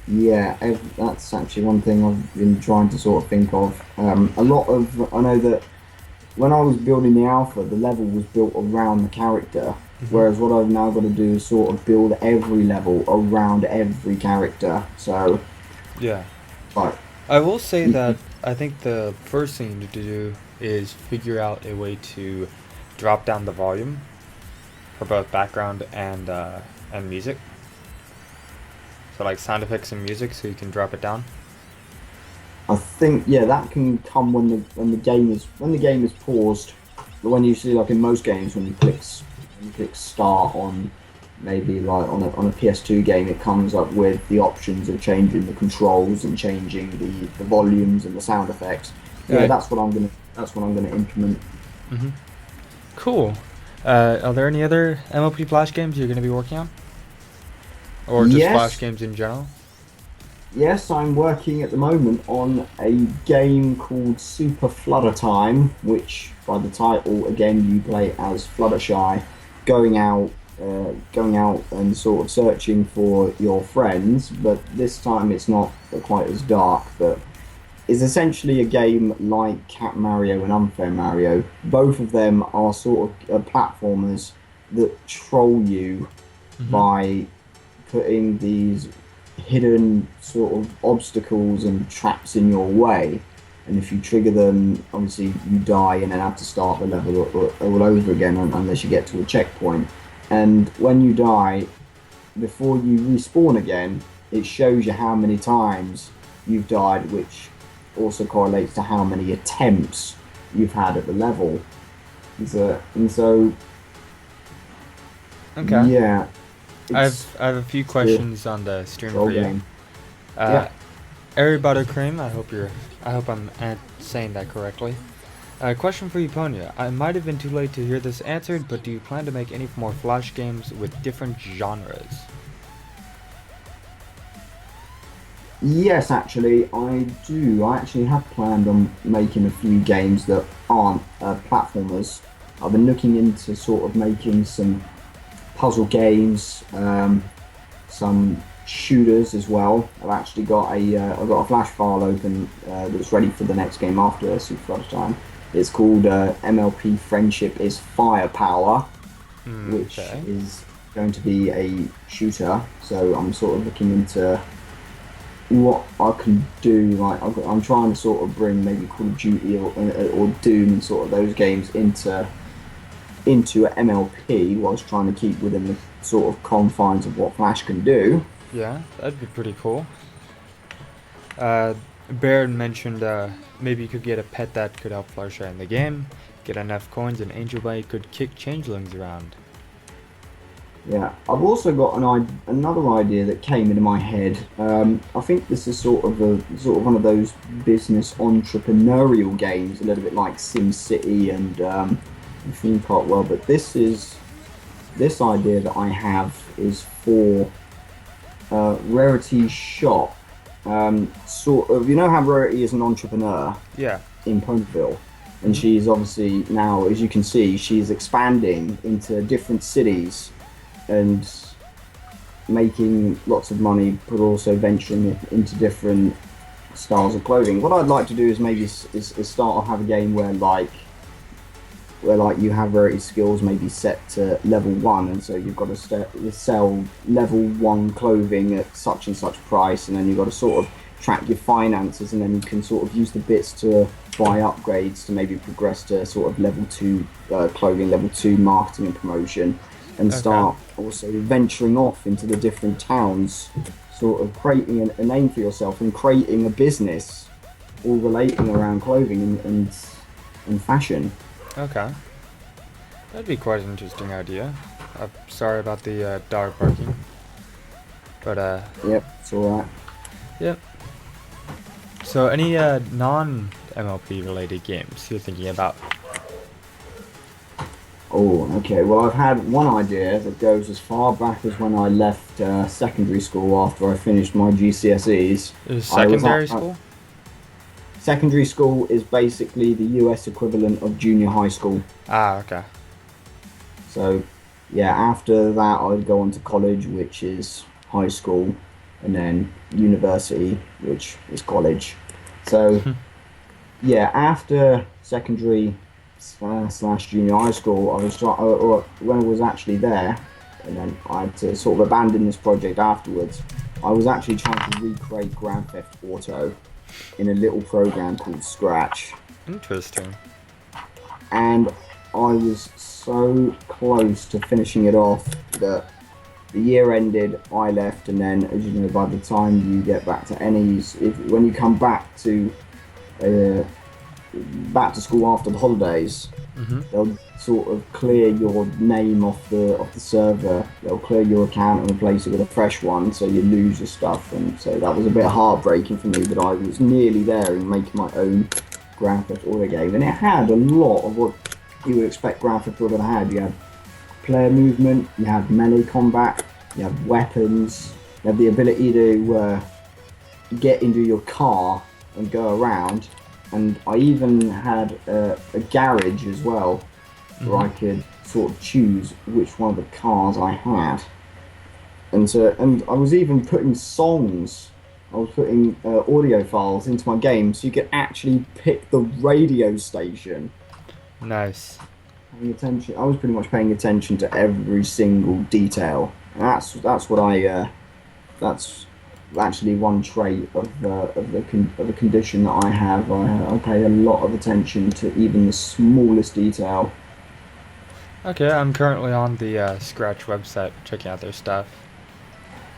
[SPEAKER 2] Yeah, that's actually one thing I've been trying to sort of think of. I know that when I was building the alpha, the level was built around the character. Whereas what I've now got to do is sort of build every level around every character. So
[SPEAKER 1] yeah,
[SPEAKER 2] but
[SPEAKER 1] I will say that I think the first thing you need to do is figure out a way to drop down the volume for both background and music. So like sound effects and music, so you can drop it down.
[SPEAKER 2] I think that can come when the game is paused. But when you see, like in most games, when you click start on maybe like on a PS2 game, it comes up with the options of changing the controls and changing the volumes and the sound effects. Yeah, that's what I'm gonna implement.
[SPEAKER 1] Cool. Are there any other MLP Flash games you're gonna be working on, or just Flash games in general?
[SPEAKER 2] Yes, I'm working at the moment on a game called Super Fludder Time, which by the title again you play as Fluttershy, going out and sort of searching for your friends, but this time it's not quite as dark, but it's essentially a game like Cat Mario and Unfair Mario. Both of them are sort of platformers that troll you by putting these hidden sort of obstacles and traps in your way, and if you trigger them, obviously you die and then have to start the level all over again unless you get to a checkpoint. And when you die, before you respawn again, it shows you how many times you've died, which also correlates to how many attempts you've had at the level. And so
[SPEAKER 1] Okay.
[SPEAKER 2] yeah, it's
[SPEAKER 1] I have a few
[SPEAKER 2] the
[SPEAKER 1] questions on the stream for
[SPEAKER 2] whole
[SPEAKER 1] you.
[SPEAKER 2] game.
[SPEAKER 1] Uh,
[SPEAKER 2] Yeah.
[SPEAKER 1] Airy Buttercream, I hope I'm saying that correctly. Question for Uponia. I might have been too late to hear this answered, but do you plan to make any more Flash games with different genres?
[SPEAKER 2] Yes, actually, I do. I actually have planned on making a few games that aren't platformers. I've been looking into sort of making some puzzle games, some shooters as well. I've got a Flash file open that's ready for the next game after Super Flash Time. It's called MLP Friendship is Firepower, which
[SPEAKER 1] Okay.
[SPEAKER 2] is going to be a shooter. So I'm sort of looking into what I can do. Like I'm trying to sort of bring maybe Call of Duty or Doom and sort of those games into MLP, whilst trying to keep within the sort of confines of what Flash can do.
[SPEAKER 1] Yeah, that'd be pretty cool. Uh, Baird mentioned maybe you could get a pet that could help Flash out in the game, get enough coins, and Angel Bite could kick changelings around.
[SPEAKER 2] Yeah, I've also got another idea that came into my head. I think this is sort of one of those business entrepreneurial games, a little bit like Sim City and Theme Park World. But this idea that I have is for Rarity Shop. Sort of, you know how Rarity is an entrepreneur
[SPEAKER 1] Yeah.
[SPEAKER 2] in Ponyville, and
[SPEAKER 1] Hmm.
[SPEAKER 2] she's obviously now, as you can see, she's expanding into different cities and making lots of money, but also venturing into different styles of clothing. What I'd like to do is maybe is start or have a game where like you have rarity skills maybe set to level 1, and so you've got to sell level 1 clothing at such and such price, and then you've got to sort of track your finances, and then you can sort of use the bits to buy upgrades to maybe progress to sort of level 2 clothing, level 2 marketing and promotion, and
[SPEAKER 1] Okay.
[SPEAKER 2] start also venturing off into the different towns, sort of creating a name for yourself and creating a business all relating around clothing and fashion.
[SPEAKER 1] Okay. That'd be quite an interesting idea. I'm sorry about the dog barking, but
[SPEAKER 2] Yep, it's all right.
[SPEAKER 1] yep. So any non MLP related games you're thinking about?
[SPEAKER 2] Oh, okay. Well, I've had one idea that goes as far back as when I left secondary school after I finished my GCSEs.
[SPEAKER 1] Is
[SPEAKER 2] I was
[SPEAKER 1] secondary
[SPEAKER 2] at
[SPEAKER 1] school?
[SPEAKER 2] secondary school is basically the US equivalent of junior high school.
[SPEAKER 1] Ah, okay.
[SPEAKER 2] So, yeah, after that, I'd go on to college, which is high school, and then university, which is college. So, yeah, after secondary slash junior high school, I was trying, or when I was actually there, and then I had to sort of abandon this project afterwards. I was actually trying to recreate Grand Theft Auto in a little program called Scratch,
[SPEAKER 1] Interesting.
[SPEAKER 2] and I was so close to finishing it off that the year ended, I left, and then, as you know, by the time you get back to NEs, when you come uh, back to school after the holidays,
[SPEAKER 1] Mm-hmm.
[SPEAKER 2] they'll sort of clear your name off the server. They'll clear your account and replace it with a fresh one, so you lose your stuff. And so that was a bit heartbreaking for me. But I was nearly there in making my own Grand Theft Auto game, and it had a lot of what you would expect Grand Theft Auto to have. You had player movement, you had melee combat, you had weapons, you had the ability to get into your car and go around, and I even had a garage as well, where
[SPEAKER 1] Mm-hmm.
[SPEAKER 2] I could sort of choose which one of the cars I had. And I was even putting songs. I was putting audio files into my game, so you could actually pick the radio station.
[SPEAKER 1] Nice.
[SPEAKER 2] Paying attention, I was pretty much paying attention to every single detail. And that's what that's actually one trait of the condition that I have. I pay a lot of attention to even the smallest detail.
[SPEAKER 1] Okay, I'm currently on the Scratch website checking out their stuff.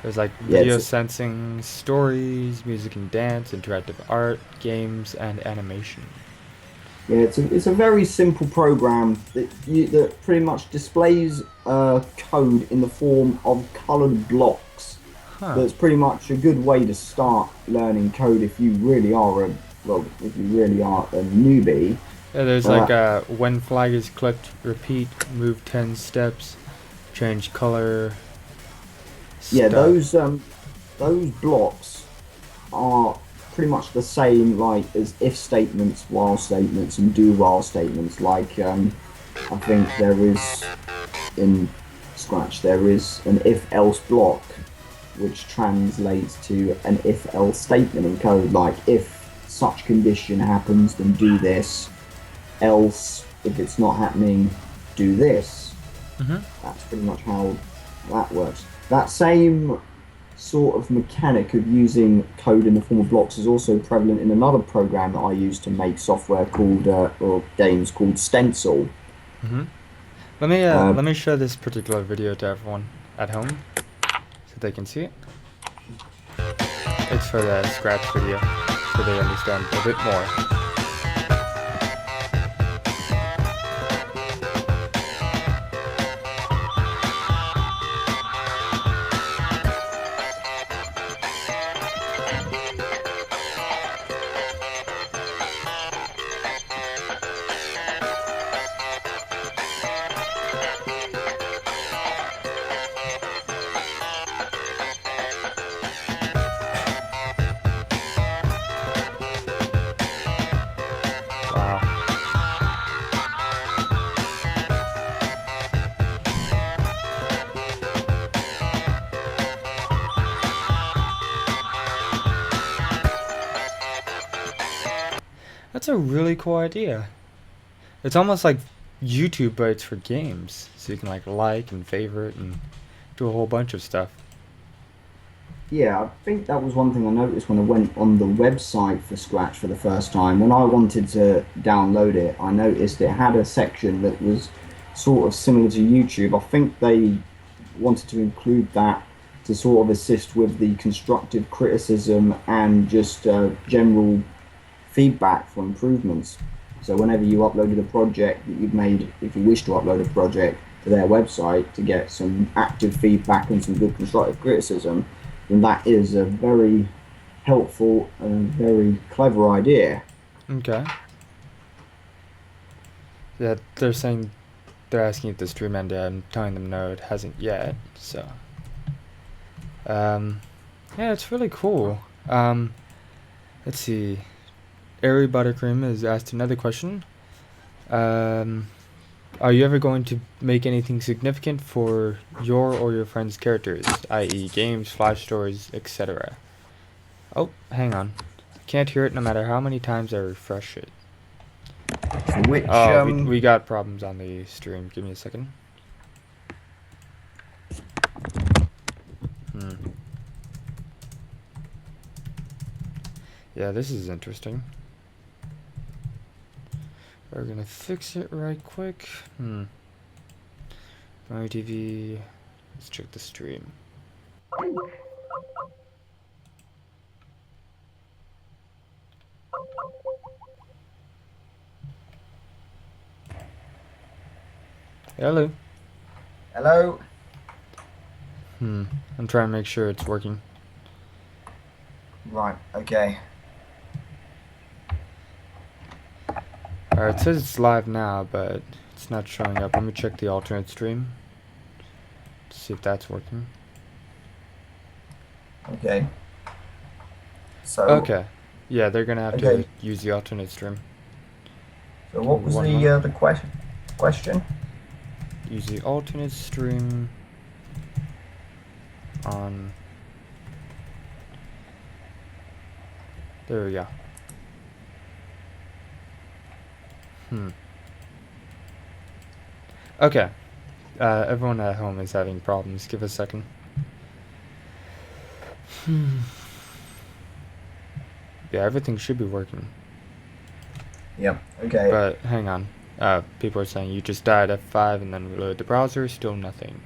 [SPEAKER 1] There's like
[SPEAKER 2] Yeah,
[SPEAKER 1] video
[SPEAKER 2] it's
[SPEAKER 1] sensing, stories, music and dance, interactive art, games, and animation.
[SPEAKER 2] Yeah, it's a very simple program that pretty much displays code in the form of colored blocks.
[SPEAKER 1] Huh.
[SPEAKER 2] That's pretty much a good way to start learning code if you really are if you really are a newbie.
[SPEAKER 1] Yeah, there's like
[SPEAKER 2] Uh,
[SPEAKER 1] when flag is clicked, repeat, move 10 steps, change color,
[SPEAKER 2] yeah,
[SPEAKER 1] stuff.
[SPEAKER 2] those blocks are pretty much the same like as if statements, while statements, and do while statements. Like I think there is in Scratch there is an if else block which translates to an if else statement in code. Like if such condition happens, then do this. Else, if it's not happening, do this.
[SPEAKER 1] Mm-hmm.
[SPEAKER 2] That's pretty much how that works. That same sort of mechanic of using code in the form of blocks is also prevalent in another program that I use to make software called or games called Stencil.
[SPEAKER 1] Mm-hmm.
[SPEAKER 2] Uh,
[SPEAKER 1] Let me show this particular video to everyone at home so they can see it. It's for the Scratch video so they understand a bit more. Wow. That's a really cool idea. It's almost like YouTube, but it's for games. So you can like and favorite and do a whole bunch of stuff.
[SPEAKER 2] yeah, I think that was one thing I noticed when I went on the website for Scratch for the first time. When I wanted to download it, I noticed it had a section that was sort of similar to YouTube. I think they wanted to include that to sort of assist with the constructive criticism and just general feedback for improvements. So whenever you uploaded a project that you've made, if you wish to upload a project to their website to get some active feedback and some good constructive criticism, then that is a very helpful and very clever idea.
[SPEAKER 1] Okay. Yeah, they're asking if the stream ended. I'm telling them no, it hasn't yet. So, yeah, it's really cool. Let's see. Airy Buttercream has asked another question. Are you ever going to make anything significant for your or your friends' characters, i.e., games, flash stories, etc.? Oh, hang on. I can't hear it no matter how many times I refresh it.
[SPEAKER 2] Which
[SPEAKER 1] Oh, we got problems on the stream. Give me a second. Yeah, this is interesting. We're gonna fix it right quick. My TV. Let's check the stream. Hello.
[SPEAKER 2] Hello.
[SPEAKER 1] I'm trying to make sure it's working.
[SPEAKER 2] Right. Okay.
[SPEAKER 1] Alright, it says it's live now, but it's not showing up. Let me check the alternate stream to see if that's working.
[SPEAKER 2] Okay. So.
[SPEAKER 1] Okay. Yeah, they're gonna have
[SPEAKER 2] Okay.
[SPEAKER 1] to use the alternate stream.
[SPEAKER 2] So what was the question?
[SPEAKER 1] Use the alternate stream on. There we go. Okay. Everyone at home is having problems. Give a second. Yeah, everything should be working.
[SPEAKER 2] Yep. Okay.
[SPEAKER 1] But hang on. People are saying you just died F5 and then reload the browser, still nothing.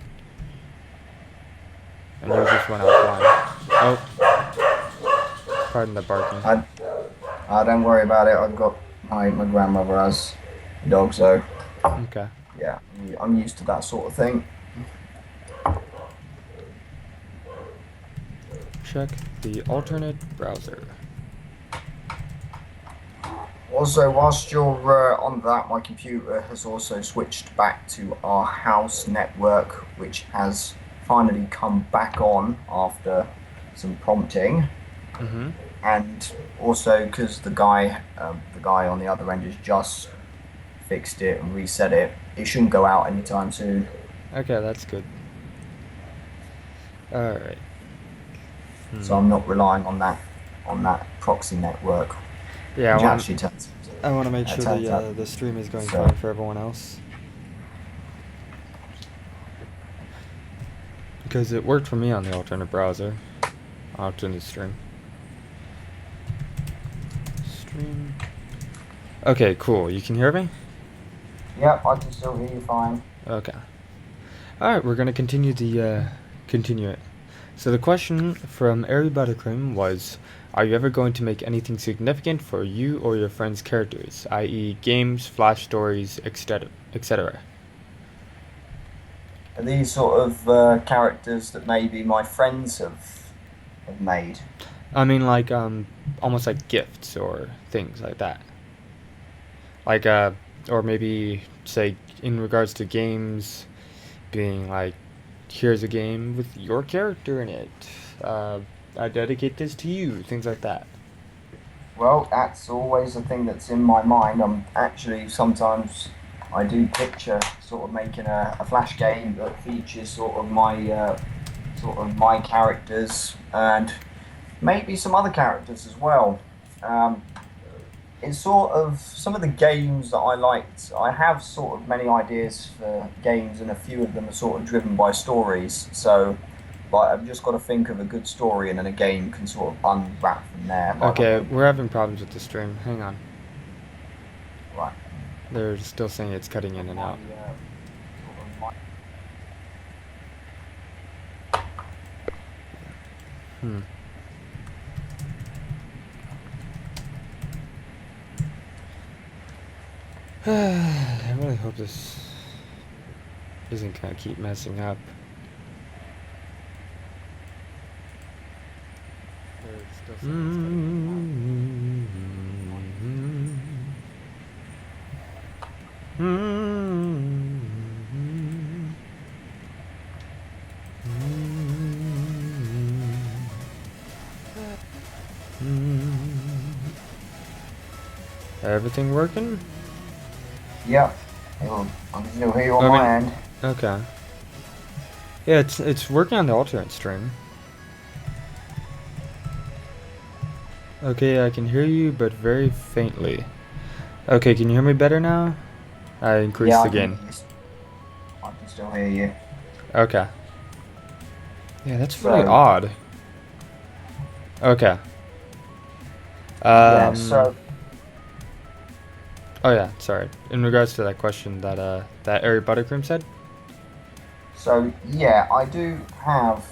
[SPEAKER 1] And you just went offline. Oh. Pardon the barking.
[SPEAKER 2] Don't worry about it. I've got my grandmother has a dog, so
[SPEAKER 1] Okay.
[SPEAKER 2] yeah, I'm used to that sort of thing.
[SPEAKER 1] Check the alternate browser.
[SPEAKER 2] Also, whilst you're on that, my computer has also switched back to our house network, which has finally come back on after some prompting.
[SPEAKER 1] Mm-hmm.
[SPEAKER 2] And also because the guy on the other end has just fixed it and reset it, it shouldn't go out anytime soon.
[SPEAKER 1] Okay, that's good. Alright.
[SPEAKER 2] So I'm not relying on that proxy network,
[SPEAKER 1] Yeah,
[SPEAKER 2] which actually
[SPEAKER 1] I want to make sure
[SPEAKER 2] turns out.
[SPEAKER 1] the stream is going
[SPEAKER 2] So
[SPEAKER 1] fine for everyone else. Because it worked for me on the alternate browser. Alternate stream. Stream. Okay, cool. You can hear me?
[SPEAKER 2] yep, I can still hear you fine.
[SPEAKER 1] Okay. Alright, we're gonna continue it. So the question from Ari Buttercream was, are you ever going to make anything significant for you or your friends' characters, i.e. games, flash stories, etc., etc.?
[SPEAKER 2] Are these sort of characters that maybe my friends have made?
[SPEAKER 1] I mean, like, almost like gifts or things like that. Like, or maybe, say, in regards to games, being like, here's a game with your character in it. I dedicate this to you, things like that.
[SPEAKER 2] Well, that's always a thing that's in my mind. I'm actually sometimes I do picture sort of making a flash game that features sort of my characters and maybe some other characters as well. Um, it's sort of some of the games that I liked. I have sort of many ideas for games, and a few of them are sort of driven by stories. So, like, I've just got to think of a good story, and then a game can sort of unwrap from there. Like,
[SPEAKER 1] Okay, we're having problems with the stream. Hang on.
[SPEAKER 2] right.
[SPEAKER 1] They're still saying it's cutting in and out. Hmm. I really hope this isn't gonna keep messing up. Everything working?
[SPEAKER 2] Yep. I can still hear you on my end.
[SPEAKER 1] Okay. Yeah, it's working on the alternate stream. Okay, I can hear you, but very faintly. Okay, can you hear me better now? I increased the gain.
[SPEAKER 2] I can still hear you.
[SPEAKER 1] Okay. Yeah, that's really odd. Okay.
[SPEAKER 2] Yeah, so...
[SPEAKER 1] Oh yeah, sorry. In regards to that question that Ari Buttercream said?
[SPEAKER 2] So, yeah, I do have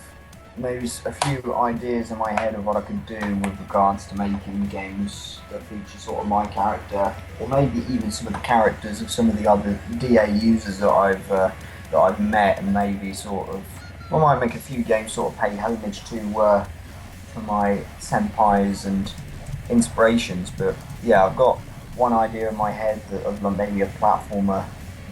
[SPEAKER 2] maybe a few ideas in my head of what I could do with regards to making games that feature sort of my character, or maybe even some of the characters of some of the other DA users that I've met, and maybe sort of I might make a few games sort of pay homage to my senpais and inspirations. But yeah, I've got one idea in my head of maybe a platformer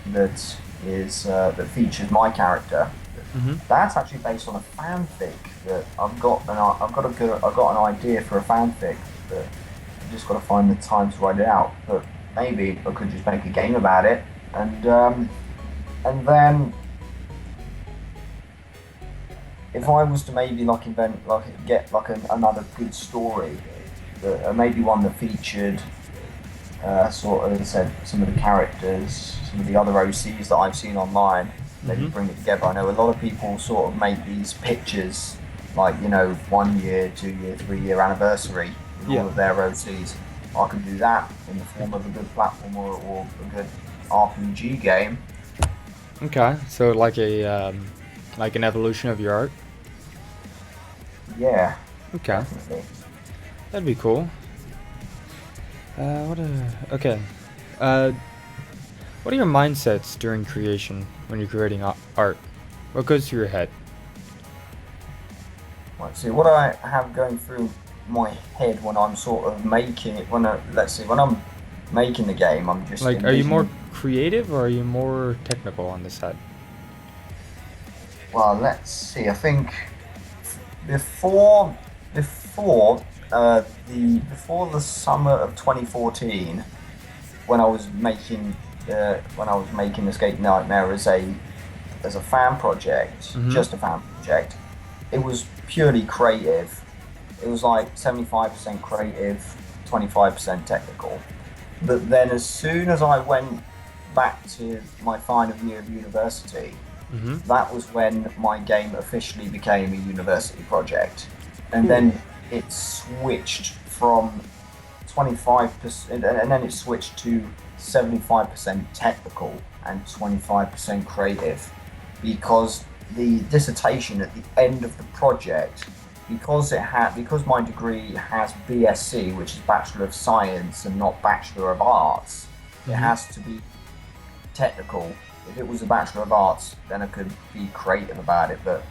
[SPEAKER 2] that is that features my character.
[SPEAKER 1] Mm-hmm.
[SPEAKER 2] That's actually based on a fanfic that I've got an idea for a fanfic that I've just got to find the time to write it out. But maybe I could just make a game about it, and then if I was to maybe get another good story, maybe one that featured sort of, as I said, some of the characters, some of the other OCs that I've seen online. Maybe bring it together. I know a lot of people sort of make these pictures, like, 1 year, 2 year, 3 year anniversary with all of their OCs. I could do that in the form of a good platform or a good RPG game.
[SPEAKER 1] Okay, so like an evolution of your art.
[SPEAKER 2] Yeah.
[SPEAKER 1] Okay.
[SPEAKER 2] Definitely.
[SPEAKER 1] That'd be cool. Okay. Uh, what are your mindsets during creation when you're creating art? What goes through your head?
[SPEAKER 2] Let's see what I have going through my head when I'm sort of making it. Let's see, when I'm making the game, I'm just
[SPEAKER 1] Like, are you more
[SPEAKER 2] envisioning.
[SPEAKER 1] creative or are you more technical on this side?
[SPEAKER 2] Well, let's see. I think before before the summer of 2014, when I was making Escape Nightmare as a fan project,
[SPEAKER 1] Mm-hmm.
[SPEAKER 2] just a fan project, it was purely creative. It was like 75% creative, 25% technical. But then as soon as I went back to my final year of university,
[SPEAKER 1] Mm-hmm.
[SPEAKER 2] that was when my game officially became a university project. And
[SPEAKER 1] Cool.
[SPEAKER 2] then it switched from 25%, and then it switched to 75% technical and 25% creative, because the dissertation at the end of the project, because my degree has BSc, which is Bachelor of Science and not Bachelor of Arts, it
[SPEAKER 1] Mm-hmm.
[SPEAKER 2] has to be technical. If it was a Bachelor of Arts, then I could be creative about it. But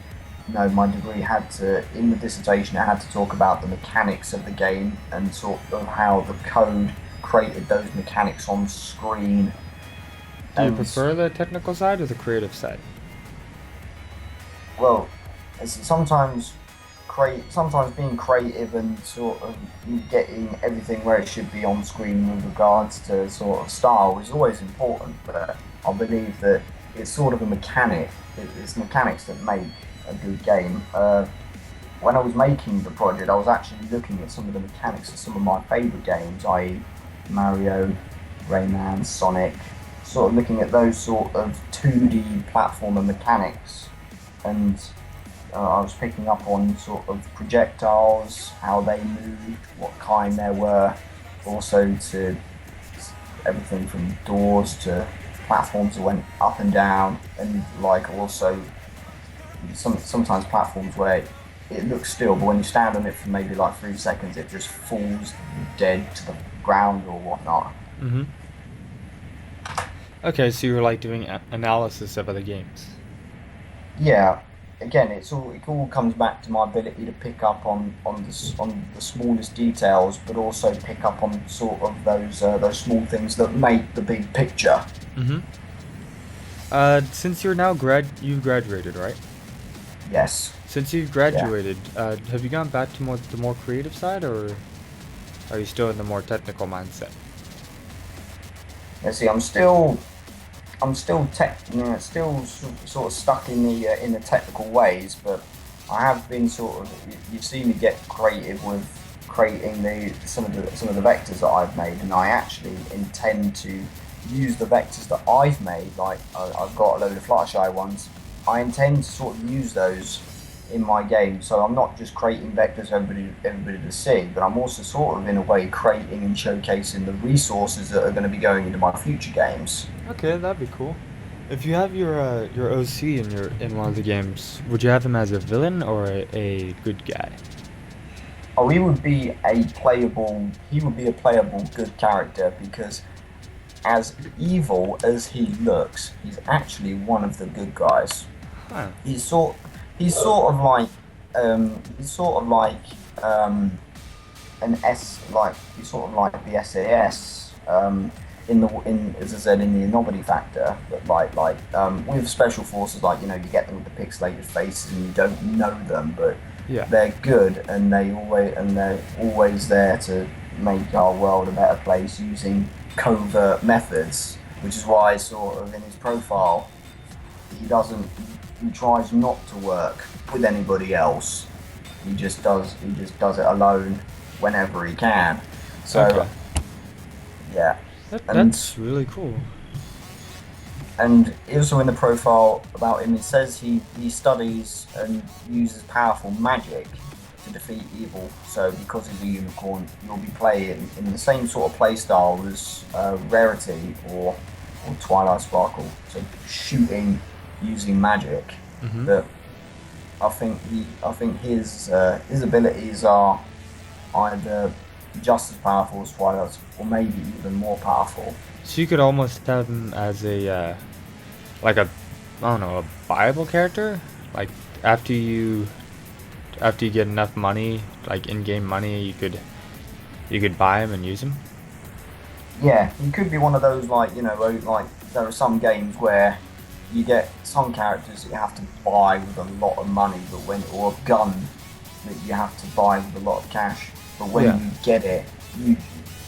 [SPEAKER 2] no, my degree had to, in the dissertation, it had to talk about the mechanics of the game and sort of how the code created those mechanics on screen.
[SPEAKER 1] Do you
[SPEAKER 2] And
[SPEAKER 1] prefer the technical side or the creative side?
[SPEAKER 2] well, sometimes sometimes being creative and sort of getting everything where it should be on screen with regards to sort of style is always important, but I believe that it's sort of a mechanic. It's mechanics that make a good game. When I was making the project, I was actually looking at some of the mechanics of some of my favorite games, i.e., Mario, Rayman, Sonic, sort of looking at those sort of 2D platformer mechanics, and I was picking up on sort of projectiles, how they moved, what kind there were, also to everything from doors to platforms that went up and down, and like also sometimes platforms where it looks still, but when you stand on it for maybe like 3 seconds, it just falls dead to the ground or whatnot.
[SPEAKER 1] Mm-hmm. Okay, so you were like doing analysis of other games.
[SPEAKER 2] Yeah, again, it all comes back to my ability to pick up on the smallest details, but also pick up on sort of those small things that make the big picture.
[SPEAKER 1] Mm-hmm. Since you've graduated, right?
[SPEAKER 2] Yes,
[SPEAKER 1] Since you've
[SPEAKER 2] yeah.
[SPEAKER 1] graduated, have you gone back to the more creative side, or are you still in the more technical mindset?
[SPEAKER 2] You see, I'm still sort of stuck in the technical ways, but I have been sort of you've seen me get creative with creating some of the vectors that I've made, and I actually intend to use the vectors that I've made. Like I've got a load of Fluttershy ones. I intend to sort of use those in my game, so I'm not just creating vectors for everybody to see, but I'm also sort of in a way creating and showcasing the resources that are going to be going into my future games.
[SPEAKER 1] Okay, that'd be cool. If you have your OC in one of the games, would you have him as a villain or a good guy?
[SPEAKER 2] Oh, he would be a playable good character, because as evil as he looks, he's actually one of the good guys.
[SPEAKER 1] Huh.
[SPEAKER 2] He's sort he's sort of like he's sort of like um an S like he's sort of like the SAS, in the in as I said, in the anomaly factor, but with special forces, like, you know, you get them with the pixelated faces and you don't know them, but
[SPEAKER 1] Yeah.
[SPEAKER 2] they're good, and they're always there to make our world a better place using covert methods, which is why sort of in his profile he tries not to work with anybody else. He just does it alone whenever he can.
[SPEAKER 1] Okay.
[SPEAKER 2] So yeah, and
[SPEAKER 1] That's really cool.
[SPEAKER 2] and also in the profile about him, it says he studies and uses powerful magic to defeat evil. So because he's a unicorn, you'll be playing in the same sort of play style as Rarity or Twilight Sparkle, so shooting using magic.
[SPEAKER 1] Mm-hmm.
[SPEAKER 2] But I think his abilities are either just as powerful as Twilight's, or maybe even more powerful.
[SPEAKER 1] So you could almost have him as a like a, I don't know, a viable character. Like after you get enough money, like in-game money, you could buy him and use him.
[SPEAKER 2] Yeah, he could be one of those, like, you know, like there are some games where you get some characters that you have to buy with a lot of money, or a gun that you have to buy with a lot of cash. But when
[SPEAKER 1] Yeah.
[SPEAKER 2] you get it,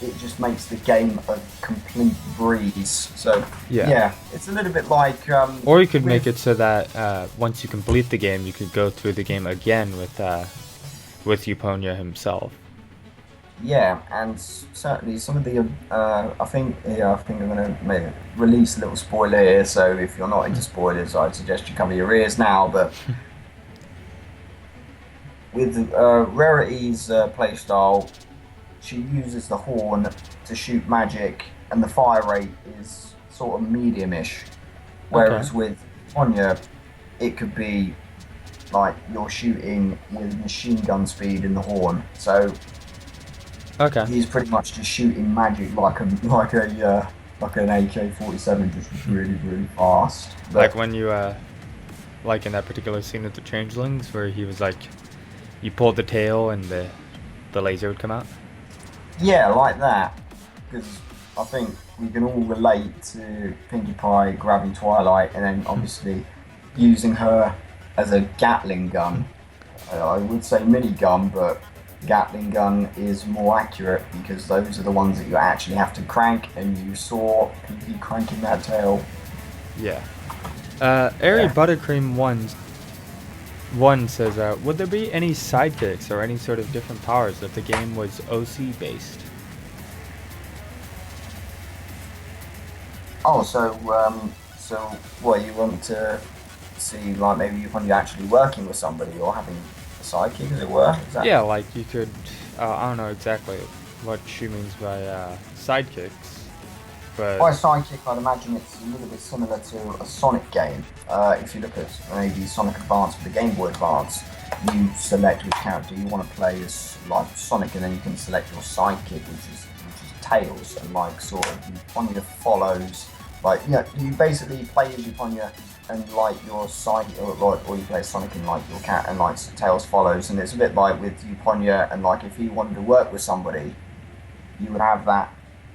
[SPEAKER 2] it just makes the game a complete breeze. So yeah, it's a little bit like.
[SPEAKER 1] Or you could make it so that once you complete the game, you could go through the game again with Uponia himself.
[SPEAKER 2] Yeah, and certainly some of the I think I'm going to release a little spoiler here. So if you're not into spoilers, I'd suggest you cover your ears now. But with Rarity's playstyle, she uses the horn to shoot magic, and the fire rate is sort of medium-ish. Whereas with Uponia, it could be like you're shooting with machine gun speed in the horn. So he's pretty much just shooting magic like an AK-47, just really fast. But,
[SPEAKER 1] like when you like in that particular scene with the changelings, where he was like, you pulled the tail and the laser would come out.
[SPEAKER 2] Yeah, like that. Because I think we can all relate to Pinkie Pie grabbing Twilight and then obviously using her as a Gatling gun. I would say minigun, but Gatling gun is more accurate because those are the ones that you actually have to crank, and you saw Pinkie cranking that tail.
[SPEAKER 1] Yeah. Airy Buttercream 1 says, would there be any sidekicks or any sort of different powers if the game was OC based?
[SPEAKER 2] Oh, so what, you want to see, like, maybe when you're actually working with somebody or having a sidekick, as it were? Is that...
[SPEAKER 1] Yeah, like you could, I don't know exactly what she means by sidekicks, but...
[SPEAKER 2] By sidekick, I'd imagine it's a little bit similar to a Sonic game. If you look at maybe Sonic Advance for the Game Boy Advance, you select which character you want to play as, like Sonic, and then you can select your sidekick, which is Tails, and like sort of Uponia follows. Like, you basically play as Uponia and like your side, or you play Sonic and like your cat, and like Tails follows. And it's a bit like with Uponia, and like if you wanted to work with somebody, you would have that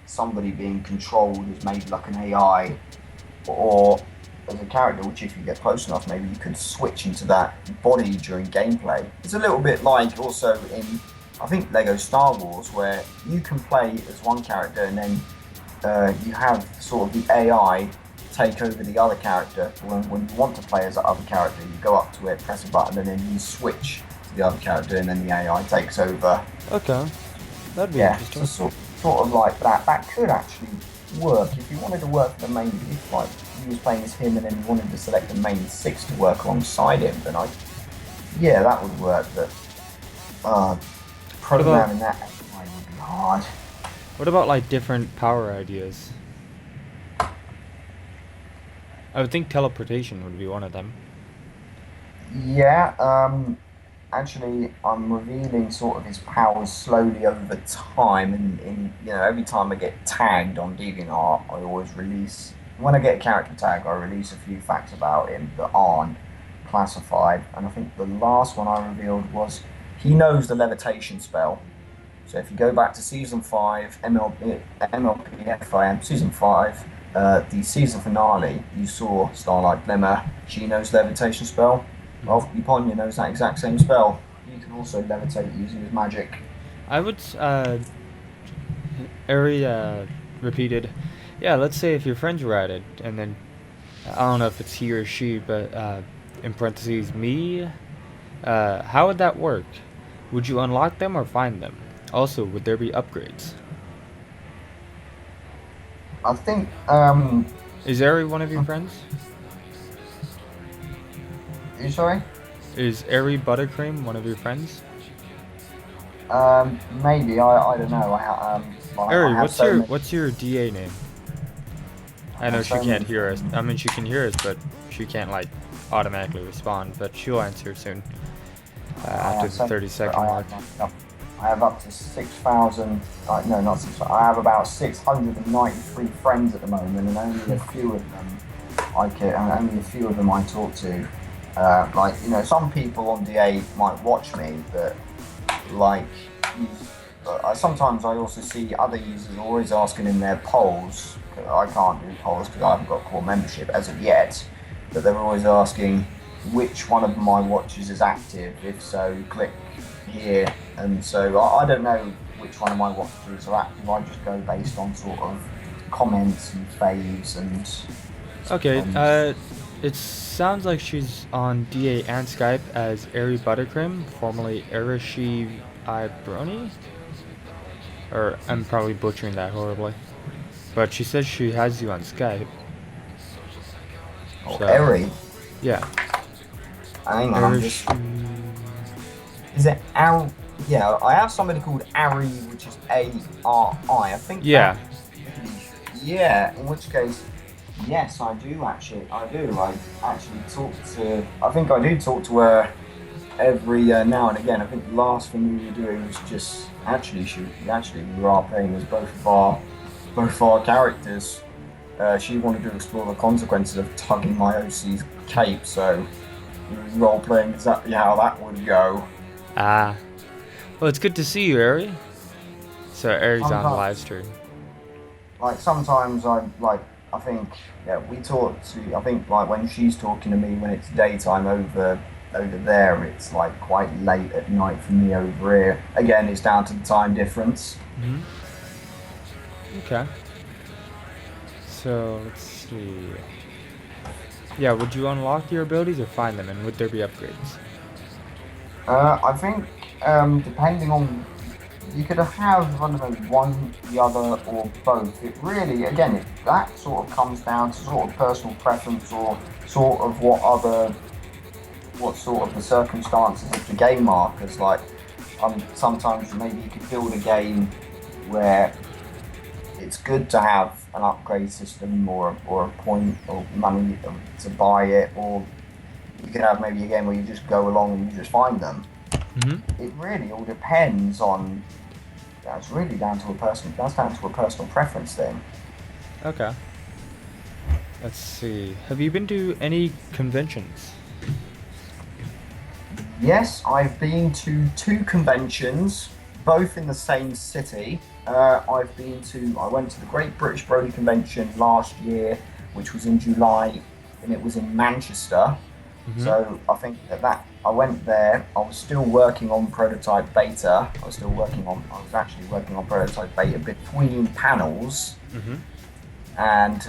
[SPEAKER 2] somebody being controlled as maybe like an AI, or as a character, which if you get close enough, maybe you could switch into that body during gameplay. It's a little bit like also in, I think, Lego Star Wars, where you can play as one character and then you have sort of the AI take over the other character. When you want to play as that other character, you go up to it, press a button, and then you switch to the other character, and then the AI takes over.
[SPEAKER 1] Okay, that'd be interesting.
[SPEAKER 2] So sort of like that. That could actually work if you wanted to work for the main. If like you was playing as him, and then you wanted to select the main 6 to work alongside him, then that would work. But programming that would be hard.
[SPEAKER 1] What about like different power ideas? I would think teleportation would be one of them.
[SPEAKER 2] Yeah, actually, I'm revealing sort of his powers slowly over time, and every time I get tagged on DeviantArt, I always release. When I get a character tag, I release a few facts about him that aren't classified. And I think the last one I revealed was he knows the levitation spell. So if you go back to Season 5, MLP DeviantART Season 5, the season finale, you saw Starlight Glimmer. She knows levitation spell. Well, Uponia knows that exact same spell. You can also levitate using his magic.
[SPEAKER 1] I would, Ari repeated, yeah, let's say if your friends were at it, and then, I don't know if it's he or she, but in parentheses, me, how would that work? Would you unlock them or find them? Also, would there be upgrades?
[SPEAKER 2] I think,
[SPEAKER 1] Is Ari one of your friends?
[SPEAKER 2] Are you sorry?
[SPEAKER 1] Is Airy Buttercream one of your friends?
[SPEAKER 2] Maybe, I don't know.
[SPEAKER 1] Airy, what's your DA name? I know she can't hear us. I mean, she can hear us, but she can't like automatically respond. But she'll answer soon after the 30-second mark.
[SPEAKER 2] I have up to 6,000. No, not 6. I have about 693 friends at the moment, and only a few of them I talk to. Some people on D8 might watch me, but like, sometimes I also see other users always asking in their polls. I can't do polls because I haven't got core membership as of yet, but they're always asking which one of my watches is active. If so, click here. And so I don't know which one of my watches are active. I just go based on sort of comments and faves and.
[SPEAKER 1] Okay. It sounds like she's on DA and Skype as Airy Buttercream, formerly Arishi Ibroni. Or I'm probably butchering that horribly. But she says she has you on Skype.
[SPEAKER 2] Oh, so, Airy?
[SPEAKER 1] Yeah.
[SPEAKER 2] Hang on, Is it Ari? Yeah, I have somebody called Ari, which is A-R-I. I think.
[SPEAKER 1] Yeah.
[SPEAKER 2] Yeah, in which case, yes, I do actually. I actually talk to. I think I do talk to her every now and again. I think the last thing we were doing was just we were playing as both of our characters. She wanted to explore the consequences of tugging my OC's cape, so we were role playing exactly how that would go.
[SPEAKER 1] Ah. Well, it's good to see you, Ari. So Ari's on the live stream.
[SPEAKER 2] Like sometimes I think we talk to. I think like when she's talking to me when it's daytime over there, it's like quite late at night for me over here. Again, it's down to the time difference.
[SPEAKER 1] Okay. So let's see. Yeah, would you unlock your abilities or find them, and would there be upgrades?
[SPEAKER 2] I think depending on, you could have, I don't know, one, the other, or both. It really, again, that sort of comes down to sort of personal preference or sort of what sort of the circumstances of the game are. Because like, sometimes maybe you could build a game where it's good to have an upgrade system or a point or money to buy it, or you could have maybe a game where you just go along and you just find them. It really all depends on. That's really down to a personal preference thing.
[SPEAKER 1] Okay. Let's see. Have you been to any conventions?
[SPEAKER 2] Yes, I've been to 2 conventions, both in the same city. I went to the Great British Brony Convention last year, which was in July, and it was in Manchester. So I think that I went there. I was still working on prototype beta. I was actually working on prototype beta between panels. And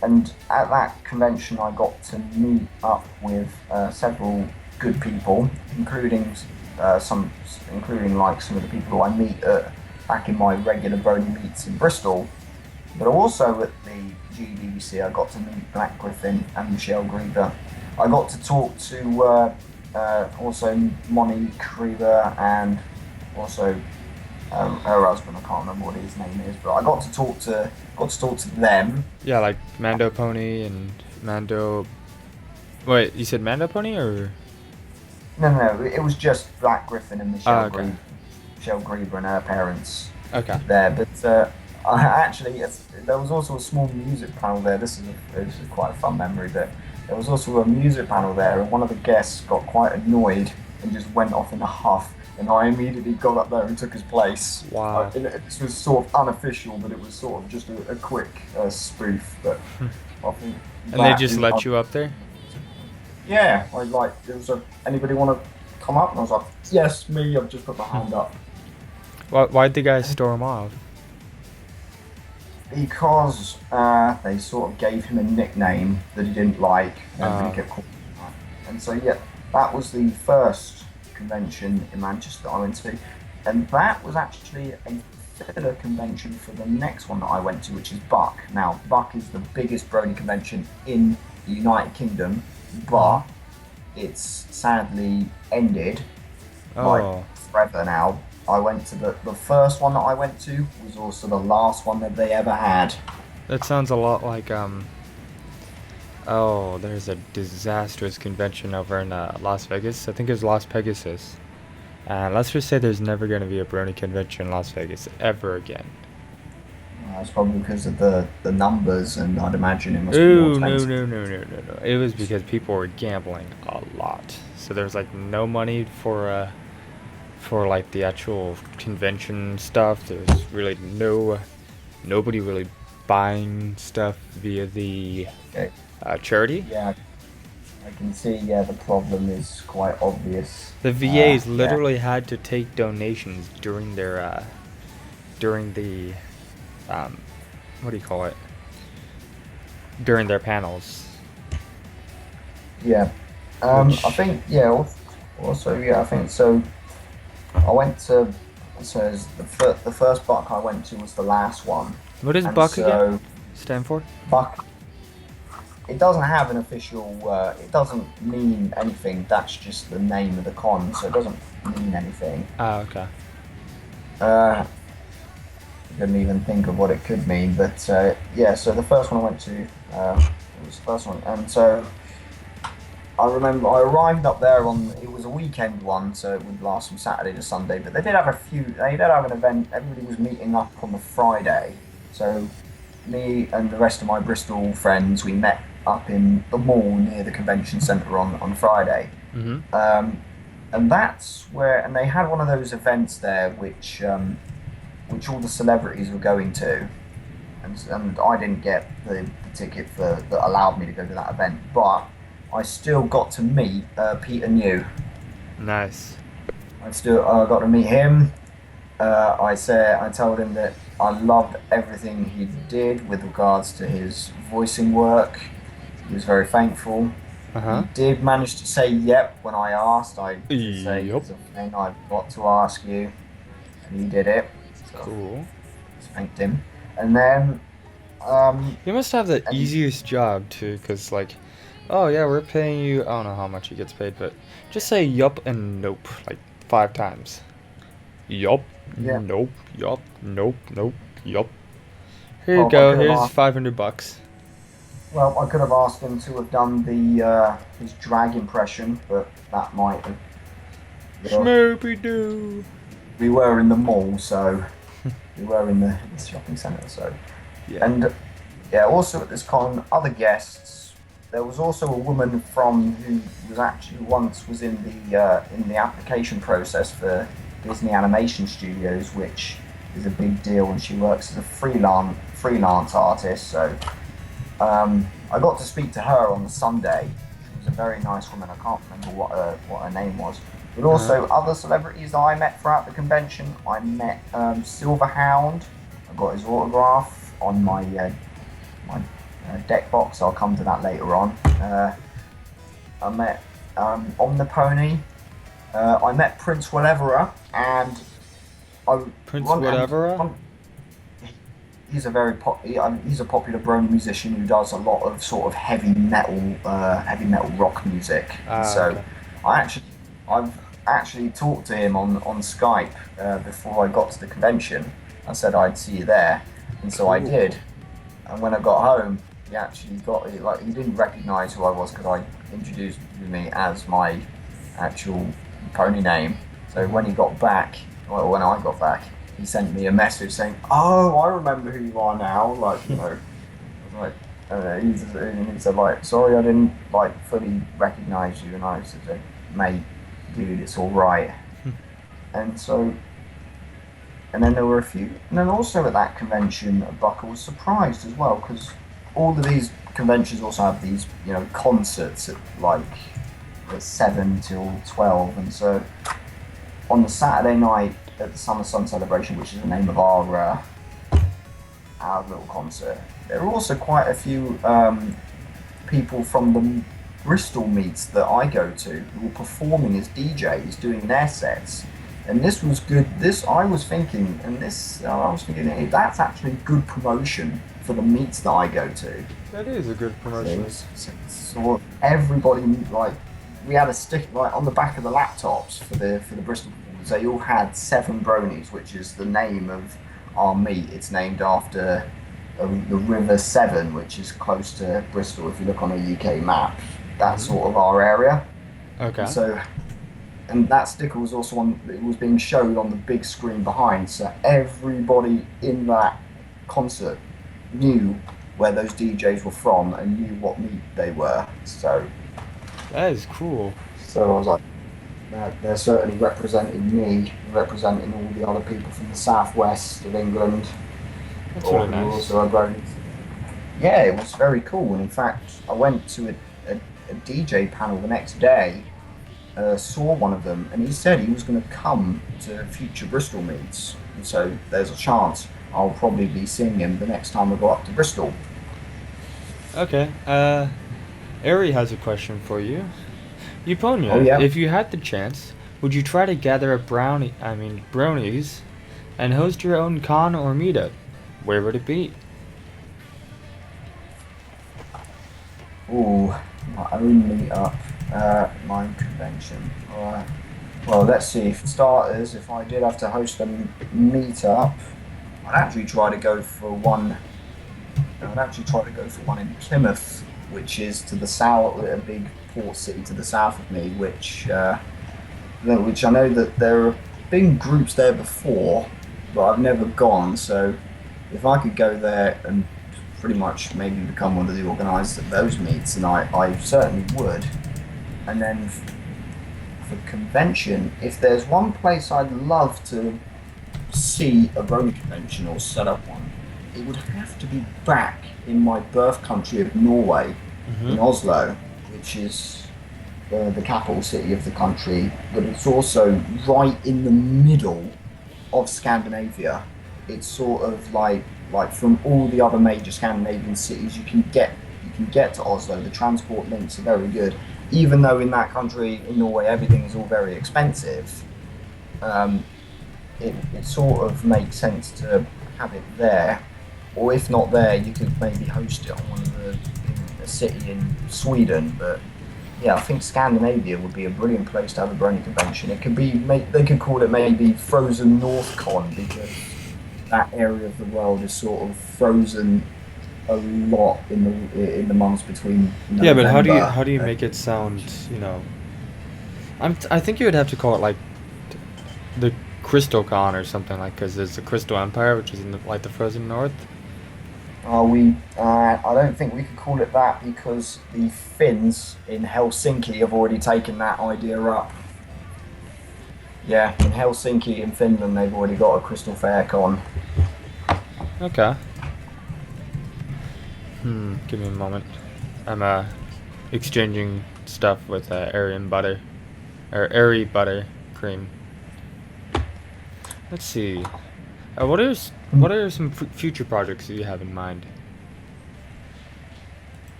[SPEAKER 2] at that convention, I got to meet up with several good people, including some of the people I meet back in my regular Brony meets in Bristol. But also at the GBBC, I got to meet Black Griffin and Michelle Grieber. I got to talk to also Monique Grieber and also her husband. I can't remember what his name is, but I got to talk to them.
[SPEAKER 1] Yeah, like Mando Pony and Mando. Wait, you said Mando Pony or?
[SPEAKER 2] No, it was just Black Griffin and Michelle Grieber. Michelle Grieber and her parents.
[SPEAKER 1] Okay.
[SPEAKER 2] There, but there was also a small music panel there. This is quite a fun memory. But there was also a music panel there, and one of the guests got quite annoyed and just went off in a huff. And I immediately got up there and took his place.
[SPEAKER 1] Wow.
[SPEAKER 2] This was sort of unofficial, but it was sort of just a quick spoof. But I think.
[SPEAKER 1] And they just let you up there?
[SPEAKER 2] Yeah, there was anybody want to come up? And I was like, yes, me. I've just put my hand up.
[SPEAKER 1] Why'd the guys storm off?
[SPEAKER 2] Because they sort of gave him a nickname that he didn't like, and kept calling him that. And so that was the first convention in Manchester that I went to, and that was actually a filler convention for the next one that I went to, which is Buck. Now, Buck is the biggest Brony convention in the United Kingdom, but it's sadly ended forever now. I went to the first one that I went to was also the last one that they ever had.
[SPEAKER 1] That sounds a lot like there's a disastrous convention over in Las Vegas. I think it was Las Pegasus. And let's just say there's never going to be a brony convention in Las Vegas ever again.
[SPEAKER 2] It's probably because of the numbers, and I'd imagine it must be more
[SPEAKER 1] Ooh, no,
[SPEAKER 2] expensive.
[SPEAKER 1] no, no, no, no, no. It was because people were gambling a lot. So there was like no money for like the actual convention stuff. There's really nobody really buying stuff via the
[SPEAKER 2] Okay.
[SPEAKER 1] charity.
[SPEAKER 2] Yeah, I can see. Yeah, the problem is quite obvious.
[SPEAKER 1] The VAs
[SPEAKER 2] Yeah,
[SPEAKER 1] literally had to take donations during their during the um, what do you call it? During their panels.
[SPEAKER 2] yeah.
[SPEAKER 1] Which
[SPEAKER 2] I think yeah. Also, yeah, I think so. I went to so the first buck I went to was the last one,
[SPEAKER 1] what is
[SPEAKER 2] and
[SPEAKER 1] Buck again?
[SPEAKER 2] so
[SPEAKER 1] Stand for?
[SPEAKER 2] buck. It doesn't have an official. It doesn't mean anything. That's just the name of the con, so it doesn't mean anything.
[SPEAKER 1] Ah, okay.
[SPEAKER 2] Uh, Couldn't even think of what it could mean, but yeah. So the first one I went to was the first one, and so I remember I arrived up there on. It was a weekend one, so it would last from Saturday to Sunday. But they did have a few. They did have an event. Everybody was meeting up on the Friday, so me and the rest of my Bristol friends we met up in the mall near the convention centre on Friday.
[SPEAKER 1] Mm-hmm.
[SPEAKER 2] And that's where, and they had one of those events there, which all the celebrities were going to, and I didn't get the ticket that allowed me to go to that event, but I still got to meet Peter New.
[SPEAKER 1] Nice.
[SPEAKER 2] I still got to meet him. I told him that I loved everything he did with regards to his voicing work. He was very thankful.
[SPEAKER 1] Uh
[SPEAKER 2] He
[SPEAKER 1] huh.
[SPEAKER 2] did manage to say yep when I asked. I did say
[SPEAKER 1] Yup.
[SPEAKER 2] it's a thing I've got to ask you, and he did it. So
[SPEAKER 1] Cool.
[SPEAKER 2] thanked him, and then
[SPEAKER 1] You must have the
[SPEAKER 2] and
[SPEAKER 1] easiest job too, cause like, oh yeah, we're paying you. I don't know how much he gets paid, but just say yup and nope like 5 times. Yup,
[SPEAKER 2] yeah.
[SPEAKER 1] nope, yup, nope, nope, yup. Here you
[SPEAKER 2] Well, I
[SPEAKER 1] go.
[SPEAKER 2] could have
[SPEAKER 1] Here's
[SPEAKER 2] asked.
[SPEAKER 1] $500.
[SPEAKER 2] Well, I could have asked him to have done the his drag impression, but that might have. Well,
[SPEAKER 1] Schmoopy doo.
[SPEAKER 2] we were in the mall, so we were in the shopping centre. So,
[SPEAKER 1] Yeah.
[SPEAKER 2] and yeah, also at this con, other guests. There was also a woman from who was actually once was in the application process for Disney Animation Studios, which is a big deal, and she works as a freelance artist. So I got to speak to her on the Sunday. She was a very nice woman. I can't remember what her name was. But
[SPEAKER 1] Uh huh.
[SPEAKER 2] also other celebrities that I met throughout the convention. I met Silverhound. I got his autograph on my deck box. I'll come to that later on. I met Omnipony. I met Prince Whatever, and I
[SPEAKER 1] Prince
[SPEAKER 2] one and
[SPEAKER 1] whatever.
[SPEAKER 2] one, he's a popular Brony musician who does a lot of sort of heavy metal rock music. And
[SPEAKER 1] Ah,
[SPEAKER 2] so
[SPEAKER 1] okay.
[SPEAKER 2] I've actually talked to him on Skype before I got to the convention. I said I'd see you there, and so I did.
[SPEAKER 1] Cool.
[SPEAKER 2] And when I got home, he actually he didn't recognise who I was because I introduced me as my actual pony name. So when he got back, well, when I got back, he sent me a message saying, "Oh, I remember who you are now." Like, you know, I was like, he said like, "Sorry, I didn't like fully recognise you," and I said, "Mate, dude, it's all right." And so, and then there were a few, and then also at that convention, Bucker was surprised as well because all of these conventions also have these, you know, concerts at like 7 till 12, and so on the Saturday night at the Summer Sun Celebration, which is the name of our little concert, there are also quite a few people from the Bristol meets that I go to who were performing as DJs doing their sets. And this was good. I was thinking, hey, that's actually good promotion for the meets that I go to.
[SPEAKER 1] That is a good promotion.
[SPEAKER 2] So everybody, like, we had a stick like on the back of the laptops for the Bristol performers. They all had 7 Bronies, which is the name of our meet. It's named after the River Severn, which is close to Bristol. If you look on a UK map, that's sort of our area.
[SPEAKER 1] Okay.
[SPEAKER 2] And so and that sticker was also on. It was being showed on the big screen behind, so everybody in that concert knew where those DJs were from and knew what meet they were.
[SPEAKER 1] That is cool.
[SPEAKER 2] So I was like, they're certainly representing me, representing all the other people from the southwest of England.
[SPEAKER 1] That's really
[SPEAKER 2] who
[SPEAKER 1] nice.
[SPEAKER 2] also are grown. Yeah, it was very cool. And in fact, I went to a DJ panel the next day, saw one of them, and he said he was going to come to future Bristol meets. And so there's a chance I'll probably be seeing him the next time I go up to Bristol.
[SPEAKER 1] Okay. Ari has a question for you. Uponia,
[SPEAKER 2] Oh, yeah.
[SPEAKER 1] if you had the chance, would you try to gather a bronies, and host your own con or meetup? Where would it be?
[SPEAKER 2] Ooh, my own meetup, my own convention. Alright. Well, let's see. For starters, if I did have to host a meetup, I'd actually try to go for one. I'd actually try to go for one in Plymouth, which is to the south, a big port city to the south of me. Which I know that there have been groups there before, but I've never gone. So if I could go there and pretty much maybe become one of the organisers of those meets, and I certainly would. And then for convention, if there's one place I'd love to see a Brony convention or set up one, it would have to be back in my birth country of Norway, in Oslo, which is the capital city of the country, but it's also right in the middle of Scandinavia. It's sort of like from all the other major Scandinavian cities, you can get to Oslo. The transport links are very good, even though in that country, in Norway, everything is all very expensive. It sort of makes sense to have it there, or if not there, you could maybe host it on in a city in Sweden. But yeah, I think Scandinavia would be a brilliant place to have a Brony convention. It could be, they could call it maybe Frozen North Con, because that area of the world is sort of frozen a lot in the months between November.
[SPEAKER 1] Yeah, but how do you make it sound? I think you would have to call it like the Crystal Con or something, like, because there's the Crystal Empire, which is in the frozen north.
[SPEAKER 2] I don't think we could call it that, because the Finns in Helsinki have already taken that idea up. Yeah, in Helsinki in Finland, they've already got a Crystal Fair Con.
[SPEAKER 1] Okay. Give me a moment. I'm exchanging stuff with Arian butter, or Airy butter cream. Let's see. What are some future projects that you have in mind?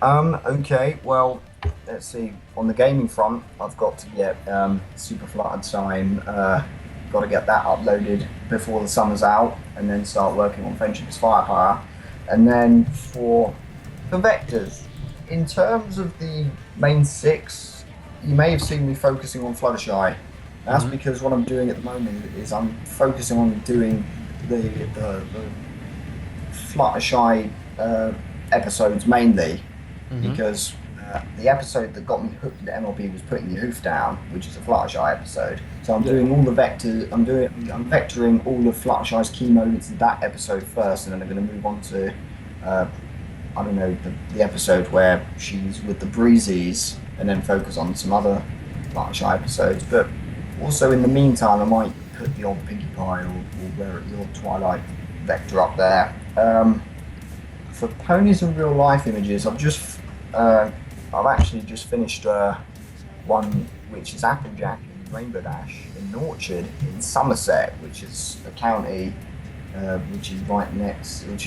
[SPEAKER 2] Okay, well, let's see. On the gaming front, I've got to get Super Flooded Sign. Got to get that uploaded before the summer's out, and then start working on Friendship's Firepower. And then for vectors, in terms of the main 6, you may have seen me focusing on Fluttershy. That's because what I'm doing at the moment is I'm focusing on doing the Fluttershy episodes mainly, because the episode that got me hooked at MLP was Putting Your Hoof Down, which is a Fluttershy episode. So I'm doing all the vectors. I'm vectoring all of Fluttershy's key moments in that episode first, and then I'm going to move on to I don't know, the episode where she's with the Breezies, and then focus on some other Fluttershy episodes. But also in the meantime, I might put the old Pinkie Pie or the old Twilight vector up there. For ponies and real life images, I've actually just finished one which is Applejack and Rainbow Dash in Orchard in Somerset, which is a county which is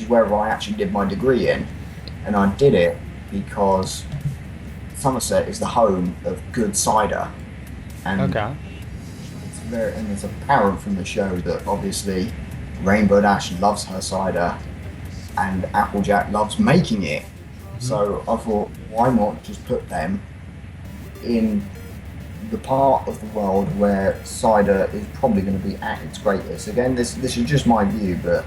[SPEAKER 2] where I actually did my degree in, and I did it because Somerset is the home of good cider, and it's apparent from the show that obviously Rainbow Dash loves her cider, and Applejack loves making it. So I thought, why not just put them in the part of the world where cider is probably going to be at its greatest. Again, this is just my view, but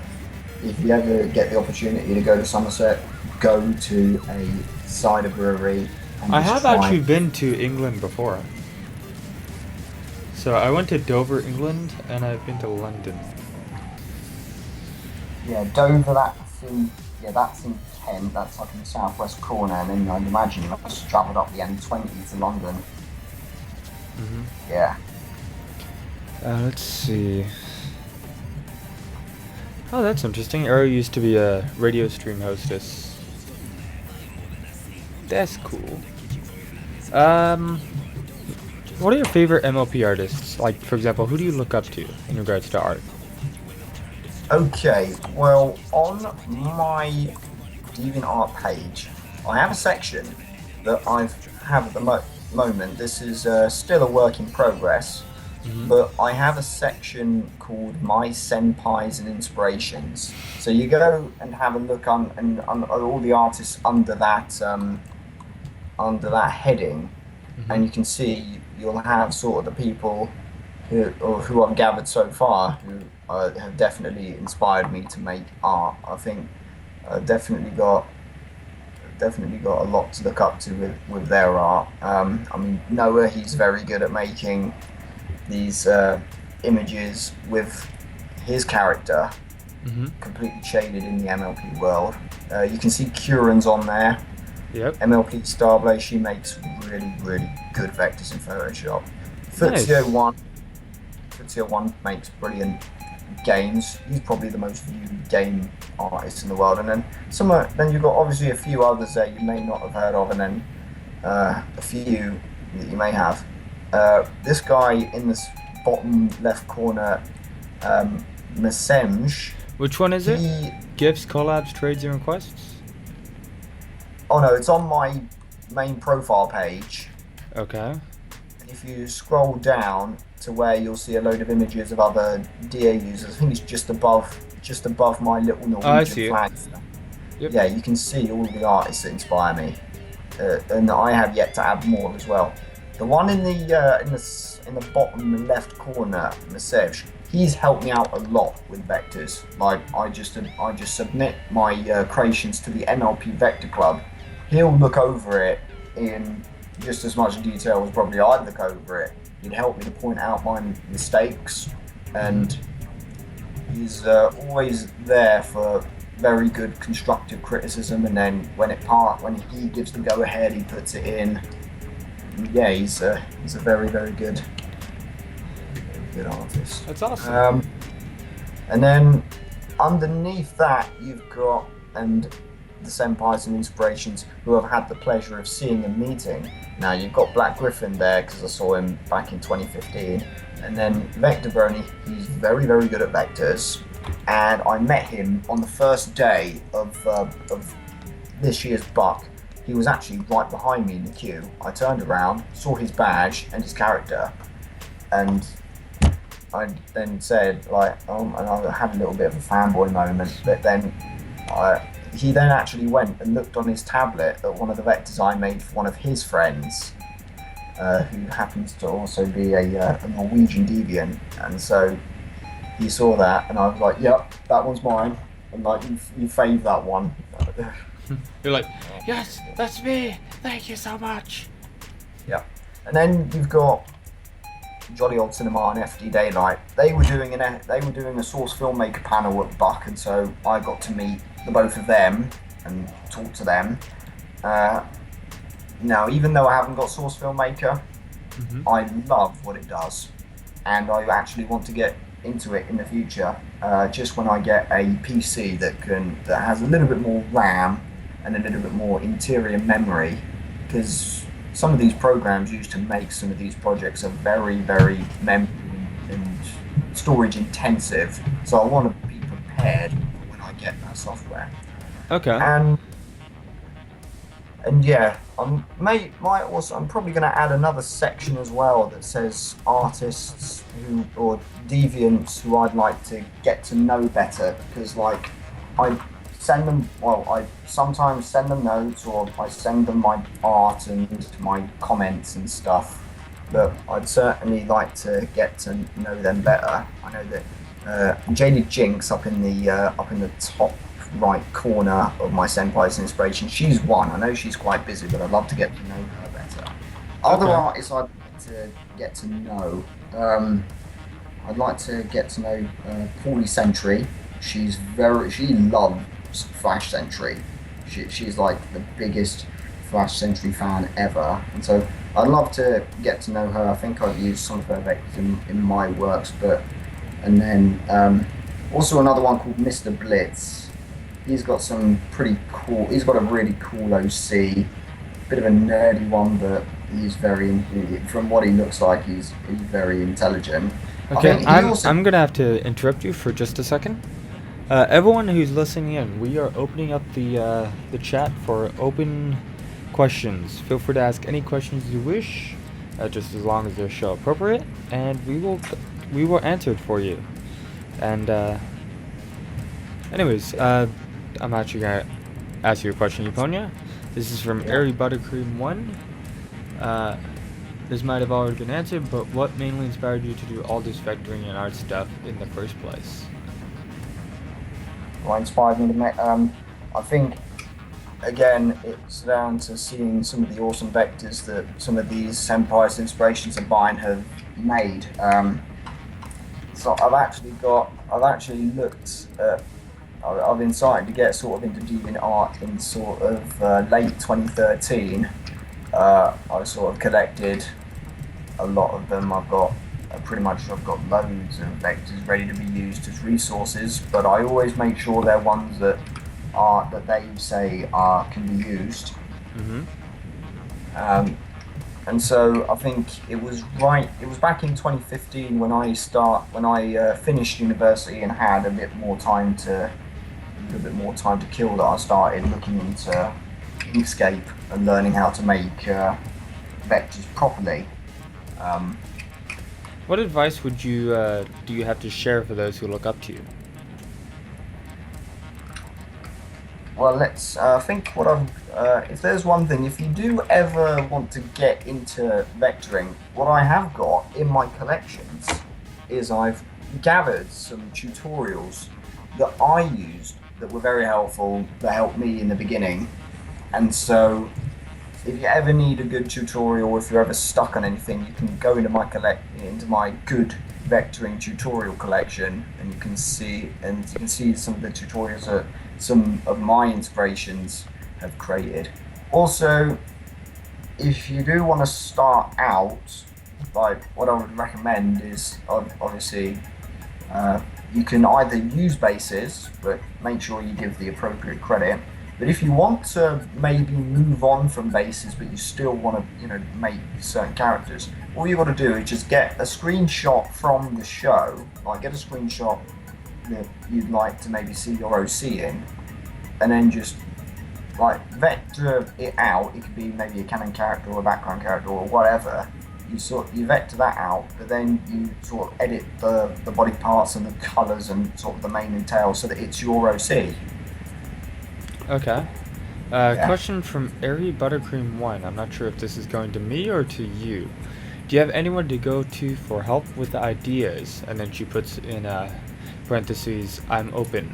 [SPEAKER 2] if you ever get the opportunity to go to Somerset, go to a cider brewery. And
[SPEAKER 1] I have actually been to England before. So I went to Dover, England, and I've been to London.
[SPEAKER 2] Yeah, Dover, that's in Kent, that's like in the southwest corner, and then I'd imagine you must have travelled up the M20 to London.
[SPEAKER 1] Mm-hmm.
[SPEAKER 2] Yeah.
[SPEAKER 1] Let's see. Oh, that's interesting. Arrow used to be a radio stream hostess. That's cool. What are your favorite MLP artists? Like, for example, who do you look up to in regards to art?
[SPEAKER 2] Okay, well, on my DeviantArt page, I have a section that I have at the moment. This is still a work in progress, but I have a section called My Senpais and Inspirations. So you go and have a look on all the artists under that heading, and you can see you'll have sort of the people who I've gathered so far who have definitely inspired me to make art. I think I've definitely got a lot to look up to with their art. I mean, Noah, he's very good at making these images with his character completely shaded in the MLP world. You can see Curran's on there.
[SPEAKER 1] Yep.
[SPEAKER 2] MLP Starblaze, she makes really, really good vectors in Photoshop. Fuzio1 makes brilliant games. He's probably the most viewed game artist in the world. And then then you've got obviously a few others there you may not have heard of, and then a few that you may have. This guy in this bottom left corner, Masemj.
[SPEAKER 1] Which one is it? Gifts, collabs, trades, and requests?
[SPEAKER 2] Oh no, it's on my main profile page.
[SPEAKER 1] Okay.
[SPEAKER 2] And if you scroll down to where you'll see a load of images of other DA users, I think it's just above my little Norwegian flag.
[SPEAKER 1] Yep.
[SPEAKER 2] Yeah, you can see all the artists that inspire me, and I have yet to add more as well. The one in the bottom left corner, Masej, he's helped me out a lot with vectors. Like I just submit my creations to the MLP Vector Club. He'll look over it in just as much detail as probably I'd look over it. He'd help me to point out my mistakes, and he's always there for very good constructive criticism. And then when he gives the go ahead, he puts it in. Yeah, he's a very, very good artist.
[SPEAKER 1] That's awesome.
[SPEAKER 2] And then underneath that, you've got the Senpais and Inspirations who I've had the pleasure of seeing and meeting. Now you've got Black Griffin there because I saw him back in 2015, and then Vector Brony, he's very, very good at vectors, and I met him on the first day of this year's Buck. He was actually right behind me in the queue. I turned around, saw his badge and his character, and I then said, like, and I had a little bit of a fanboy moment, but then he then actually went and looked on his tablet at one of the vectors I made for one of his friends, who happens to also be a Norwegian deviant, and so he saw that, and I was like, yep, that one's mine, and like, you fave that one.
[SPEAKER 1] You're like, yes, that's me. Thank you so much.
[SPEAKER 2] Yeah, and then you've got Jolly Old Cinema and FD Daylight. They were doing a source filmmaker panel at Buck, and so I got to meet the both of them and talk to them. Now, even though I haven't got source filmmaker, I love what it does, and I actually want to get into it in the future. Just when I get a PC that has a little bit more RAM and a little bit more interior memory, because some of these programs used to make some of these projects are very, very memory and storage intensive. So I want to be prepared when I get that software.
[SPEAKER 1] Okay.
[SPEAKER 2] And yeah, I'm probably going to add another section as well that says artists or deviants who I'd like to get to know better, because like I sometimes send them notes, or I send them my art and my comments and stuff, but I'd certainly like to get to know them better. I know that Jaded Jinx up in the top right corner of my Senpais Inspiration, she's one. I know she's quite busy, but I'd love to get to know her better. Other artists I'd like to get to know. I'd like to get to know Paulie Sentry. She loves Flash Sentry. She's like the biggest Flash Sentry fan ever, and so I'd love to get to know her. I think I've used some of her vectors in my works, and then also another one called Mr. Blitz. He's got some pretty cool. He's got a really cool OC, bit of a nerdy one, but he's from what he looks like, he's very intelligent.
[SPEAKER 1] Okay, I'm gonna have to interrupt you for just a second. Everyone who's listening in, we are opening up the chat for open questions. Feel free to ask any questions you wish, just as long as they're show appropriate, and we will answer it for you. And anyways, I'm actually gonna ask you a question, Uponia. This is from Airy Buttercream 1. This might have already been answered, but what mainly inspired you to do all this vectoring and art stuff in the first place?
[SPEAKER 2] What inspired me to make, I think, again, it's down to seeing some of the awesome vectors that some of these senpais inspirations of mine have made. So I've actually looked at, I've been starting to get sort of into DeviantArt in sort of late 2013. I sort of collected a lot of them. I've got loads of vectors ready to be used as resources, but I always make sure they're ones that they say can be used.
[SPEAKER 1] Mm-hmm.
[SPEAKER 2] And so I think it was back in 2015 when I finished university and had a bit more time to kill that I started looking into Inkscape and learning how to make vectors properly.
[SPEAKER 1] What advice would you do you have to share for those who look up to you?
[SPEAKER 2] Well, let's think if there's one thing, if you do ever want to get into vectoring, what I have got in my collections is I've gathered some tutorials that I used that were very helpful, that helped me in the beginning. And so if you ever need a good tutorial, if you're ever stuck on anything, you can go into my good vectoring tutorial collection, and you can see some of the tutorials that some of my inspirations have created. Also, if you do want to start out, like what I would recommend is obviously you can either use bases, but make sure you give the appropriate credit. But if you want to maybe move on from bases, but you still want to, make certain characters, all you got to do is just get a screenshot from the show, like get a screenshot that you'd like to maybe see your OC in, and then just like vector it out. It could be maybe a canon character or a background character or whatever. You vector that out, but then you sort of edit the body parts and the colours and sort of the mane and tail so that it's your OC.
[SPEAKER 1] Okay. Question from Airy Buttercream 1. I'm not sure if this is going to me or to you. Do you have anyone to go to for help with the ideas? And then she puts in parentheses, I'm open.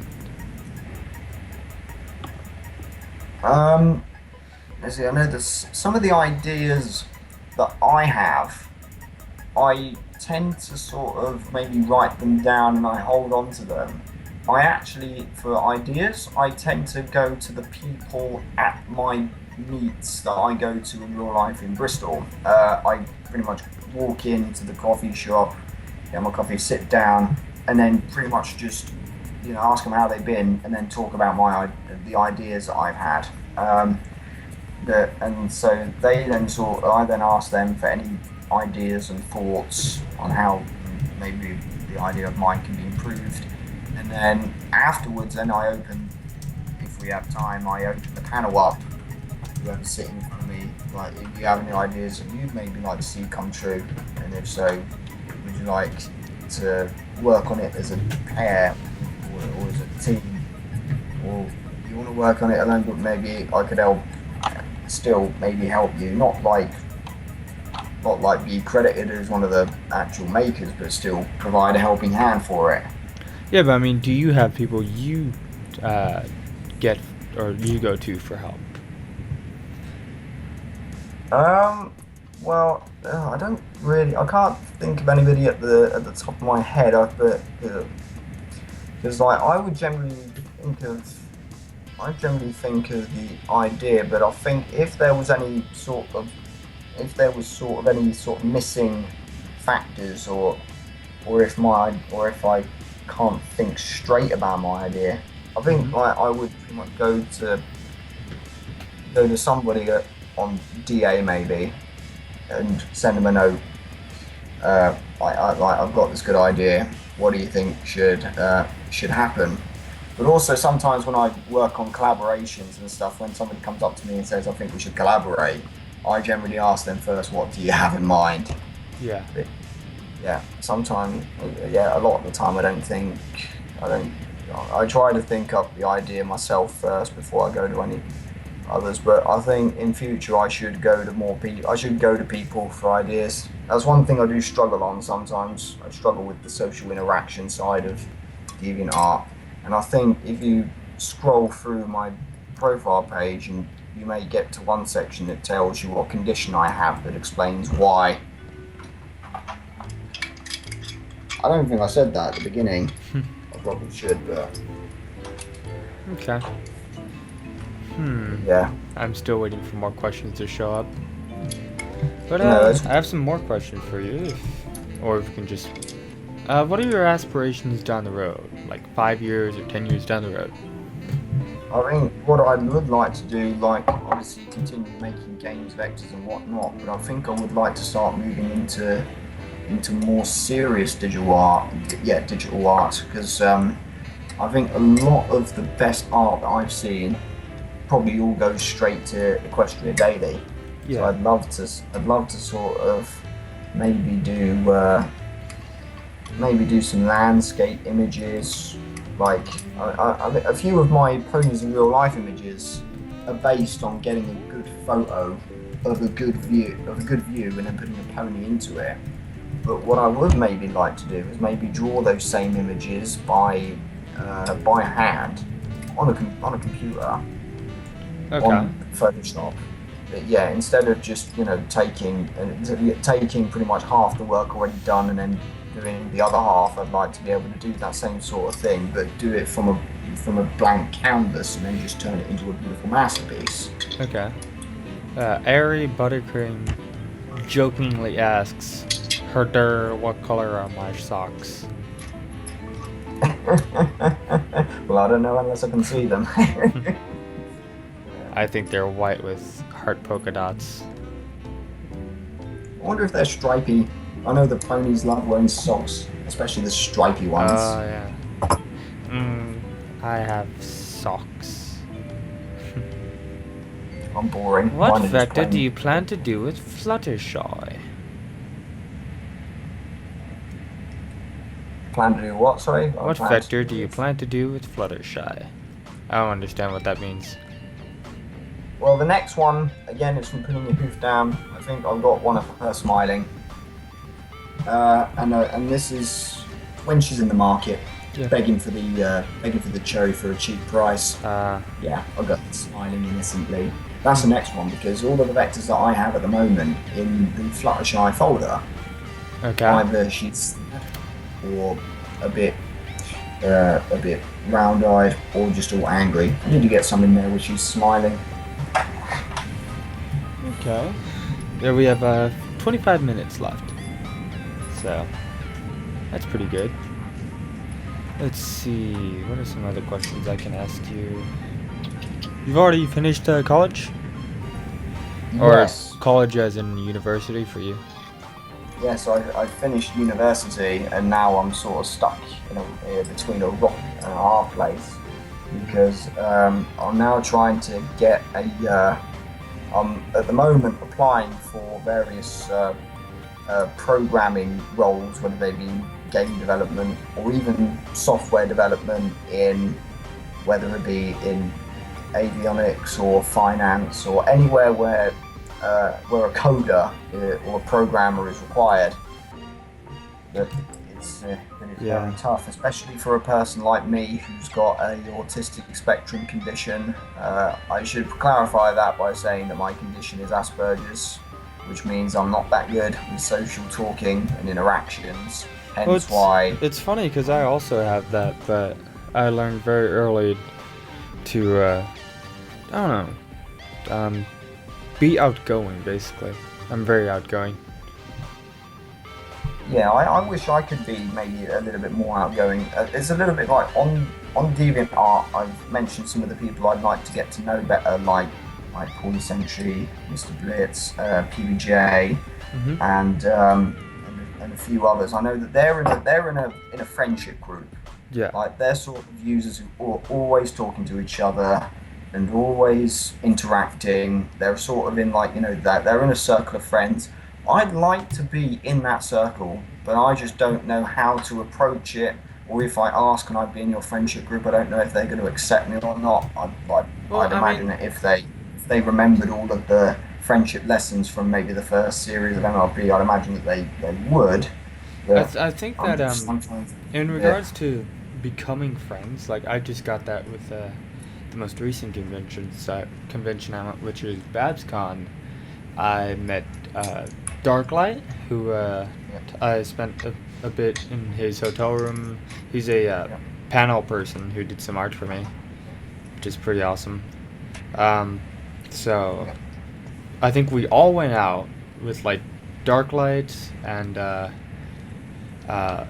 [SPEAKER 2] Let's see, I know there's some of the ideas that I have, I tend to sort of maybe write them down and I hold on to them. I actually, for ideas, I tend to go to the people at my meets that I go to in real life in Bristol. I pretty much walk into the coffee shop, get my coffee, sit down, and then pretty much just, ask them how they've been, and then talk about the ideas that I've had. And so they then I then ask them for any ideas and thoughts on how maybe the idea of mine can be improved. And then afterwards, if we have time, I open the panel up. Whoever's sitting in front of me, like if you have any ideas that you'd maybe like to see come true, and if so, would you like to work on it as a pair or as a team, or you want to work on it alone, but maybe I could maybe help you, not like be credited as one of the actual makers, but still provide a helping hand for it.
[SPEAKER 1] Yeah, but I mean, do you have people you get or you go to for help?
[SPEAKER 2] Well, I don't really. I can't think of anybody at the top of my head. But because like I would generally think of, I generally think of the idea. But I think if there was any sort of, any sort of missing factors, or if I can't think straight about my idea, I think
[SPEAKER 1] Mm-hmm.
[SPEAKER 2] I would pretty much go to somebody on DA maybe and send them a note. I've got this good idea. What do you think should happen? But also sometimes when I work on collaborations and stuff, when somebody comes up to me and says, "I think we should collaborate," I generally ask them first, "What do you have in mind?"
[SPEAKER 1] Yeah.
[SPEAKER 2] But, yeah, sometimes, yeah, a lot of the time I don't. I try to think up the idea myself first before I go to any others. But I think in future I should go to more people. I should go to people for ideas. That's one thing I do struggle on sometimes. I struggle with the social interaction side of DeviantArt, and I think if you scroll through my profile page and you may get to one section that tells you what condition I have that explains why. I don't think I said that at the beginning. I probably should, but
[SPEAKER 1] Okay.
[SPEAKER 2] yeah.
[SPEAKER 1] I'm still waiting for more questions to show up. But
[SPEAKER 2] No, that's-
[SPEAKER 1] I have some more questions for you, or if you can just. What are your aspirations down the road? Like 5 years or 10 years down the road?
[SPEAKER 2] I think what I would like to do, like obviously continue making games, vectors and whatnot, but I think I would like to start moving into more serious digital art. Yeah, digital art, because I think a lot of the best art that I've seen probably all goes straight to Equestria Daily.
[SPEAKER 1] Yeah.
[SPEAKER 2] So I'd love to sort of maybe do some landscape images. Like a few of my ponies in real life images are based on getting a good photo of a good view and then putting a pony into it. But what I would maybe like to do is maybe draw those same images by hand on a computer
[SPEAKER 1] Okay.
[SPEAKER 2] on Photoshop. But yeah, instead of just taking pretty much half the work already done and then doing the other half, I'd like to be able to do that same sort of thing, but do it from a blank canvas and then just turn it into a beautiful masterpiece.
[SPEAKER 1] Okay. Airy Buttercream jokingly asks, "Herder, what color are my socks?"
[SPEAKER 2] Well, I don't know unless I can see them.
[SPEAKER 1] I think they're white with heart polka dots.
[SPEAKER 2] I wonder if they're stripy. I know the ponies love wearing socks, especially the stripy ones.
[SPEAKER 1] Oh, yeah. I have socks.
[SPEAKER 2] I'm boring.
[SPEAKER 1] What
[SPEAKER 2] Mine are just
[SPEAKER 1] vector
[SPEAKER 2] plain.
[SPEAKER 1] do you plan to do with Fluttershy?
[SPEAKER 2] Plan to do what? Sorry.
[SPEAKER 1] What vector do you plan to do with Fluttershy? I don't understand what that means.
[SPEAKER 2] Well, the next one again is from putting your hoof down. I think I've got one of her smiling, and this is when she's in the market,
[SPEAKER 1] Yeah.
[SPEAKER 2] begging for the cherry for a cheap price.
[SPEAKER 1] Uh,
[SPEAKER 2] Yeah, I've got smiling innocently. That's the next one because all of the vectors that I have at the moment in the Fluttershy folder,
[SPEAKER 1] okay.
[SPEAKER 2] either she's or a bit round-eyed or just all angry. I need to get some in there where she's smiling.
[SPEAKER 1] Okay. There we have 25 minutes left. So, that's pretty good. Let's see, what are some other questions I can ask you? You've already finished college? Or
[SPEAKER 2] Yes.
[SPEAKER 1] college as in university for you?
[SPEAKER 2] Yes, I finished university and now I'm sort of stuck between a rock and a hard place because I'm now trying to get I'm at the moment applying for various programming roles, whether they be game development or even software development whether it be in avionics or finance or anywhere where a coder or a programmer is required. But it's
[SPEAKER 1] Yeah.
[SPEAKER 2] very tough, especially for a person like me who's got a autistic spectrum condition. I should clarify that by saying that my condition is Asperger's. which means I'm not that good with social talking and interactions.
[SPEAKER 1] Well,
[SPEAKER 2] Hence why.
[SPEAKER 1] it's funny because I also have that, but I learned very early to I don't know, be outgoing. Basically, I'm very outgoing.
[SPEAKER 2] Yeah, I wish I could be maybe a little bit more outgoing. It's a little bit like on DeviantArt. I've mentioned some of the people I'd like to get to know better, like Paul Sentry, Mr. Blitz, PBJ,
[SPEAKER 1] Mhm.
[SPEAKER 2] and a few others. I know that they're in a friendship group.
[SPEAKER 1] Yeah.
[SPEAKER 2] Like they're sort of users who are always talking to each other and always interacting. They're sort of in that they're in a circle of friends. I'd like to be in that circle, but I just don't know how to approach it. Or if I ask, can I be in your friendship group? I don't know if they're going to accept me or not.
[SPEAKER 1] Well,
[SPEAKER 2] I'd
[SPEAKER 1] I
[SPEAKER 2] imagine
[SPEAKER 1] mean,
[SPEAKER 2] that if they remembered all of the friendship lessons from maybe the first series of MLP, I'd imagine that they would. But
[SPEAKER 1] I think
[SPEAKER 2] I'm
[SPEAKER 1] that
[SPEAKER 2] just sometimes
[SPEAKER 1] in
[SPEAKER 2] a bit.
[SPEAKER 1] regards to becoming friends, like I just got that with the most recent convention I went, which is BabsCon. I met Darklight, who
[SPEAKER 2] Yeah,
[SPEAKER 1] I spent a bit in his hotel room. He's a
[SPEAKER 2] yeah,
[SPEAKER 1] panel person who did some art for me, which is pretty awesome. Um, so
[SPEAKER 2] yeah,
[SPEAKER 1] I think we all went out with like Darklight and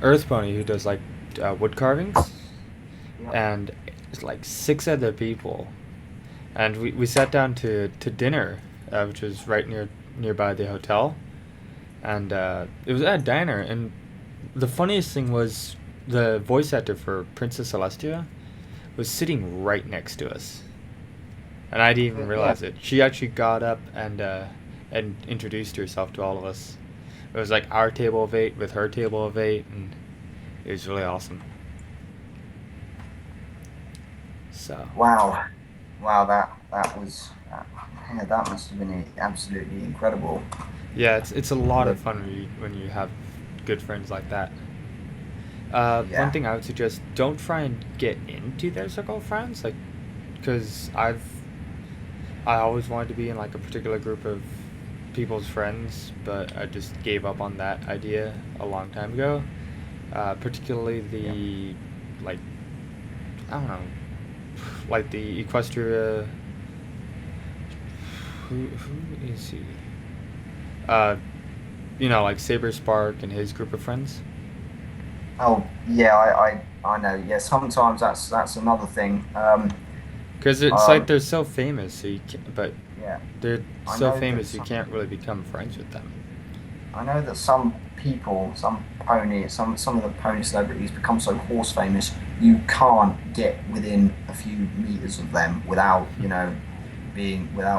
[SPEAKER 1] Earth Pony, who does like wood carvings,
[SPEAKER 2] yeah.
[SPEAKER 1] and it's like six other people, and we sat down to dinner, which was right nearby the hotel, and it was at a diner, and the funniest thing was the voice actor for Princess Celestia was sitting right next to us, and I didn't even
[SPEAKER 2] Yeah.
[SPEAKER 1] realize it. She actually got up and introduced herself to all of us. It was like our table of eight with her table of eight, and it was really awesome. So
[SPEAKER 2] Wow, wow, that was yeah, that must have been absolutely incredible.
[SPEAKER 1] yeah, it's a lot
[SPEAKER 2] But
[SPEAKER 1] of fun when you have good friends like that. One
[SPEAKER 2] yeah,
[SPEAKER 1] thing I would suggest: don't try and get into their circle of friends, like, because I always wanted to be in like a particular group of people's friends, but I just gave up on that idea a long time ago. Particularly
[SPEAKER 2] yeah,
[SPEAKER 1] the like I don't know, like the Equestria. Who is he? Uh, like Saber Spark and his group of friends.
[SPEAKER 2] oh yeah, I know. Yeah, sometimes that's another thing.
[SPEAKER 1] Because it's like
[SPEAKER 2] Um,
[SPEAKER 1] they're so famous, so but
[SPEAKER 2] yeah,
[SPEAKER 1] they're
[SPEAKER 2] I
[SPEAKER 1] so
[SPEAKER 2] know that
[SPEAKER 1] famous you can't really become friends with them.
[SPEAKER 2] some people, some of the pony celebrities become so horse famous, you can't get within a few meters of them without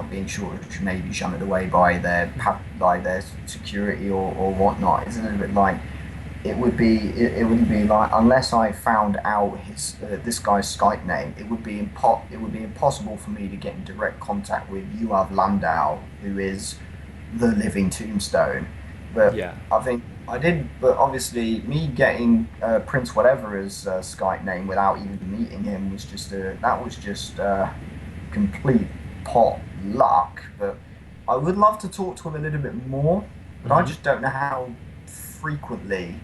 [SPEAKER 2] being sure to maybe shunted away by their security or whatnot. It's a little bit like it wouldn't be like unless I found out his this guy's Skype name, it would be impossible for me to get in direct contact with Yuav Landau, who is the living tombstone. But
[SPEAKER 1] Yeah.
[SPEAKER 2] I think I did. But obviously, me getting Prince whatever his Skype name without even meeting him was just complete pot luck. But I would love to talk to him a little bit more, but I
[SPEAKER 1] Mm-hmm.
[SPEAKER 2] just don't know how frequently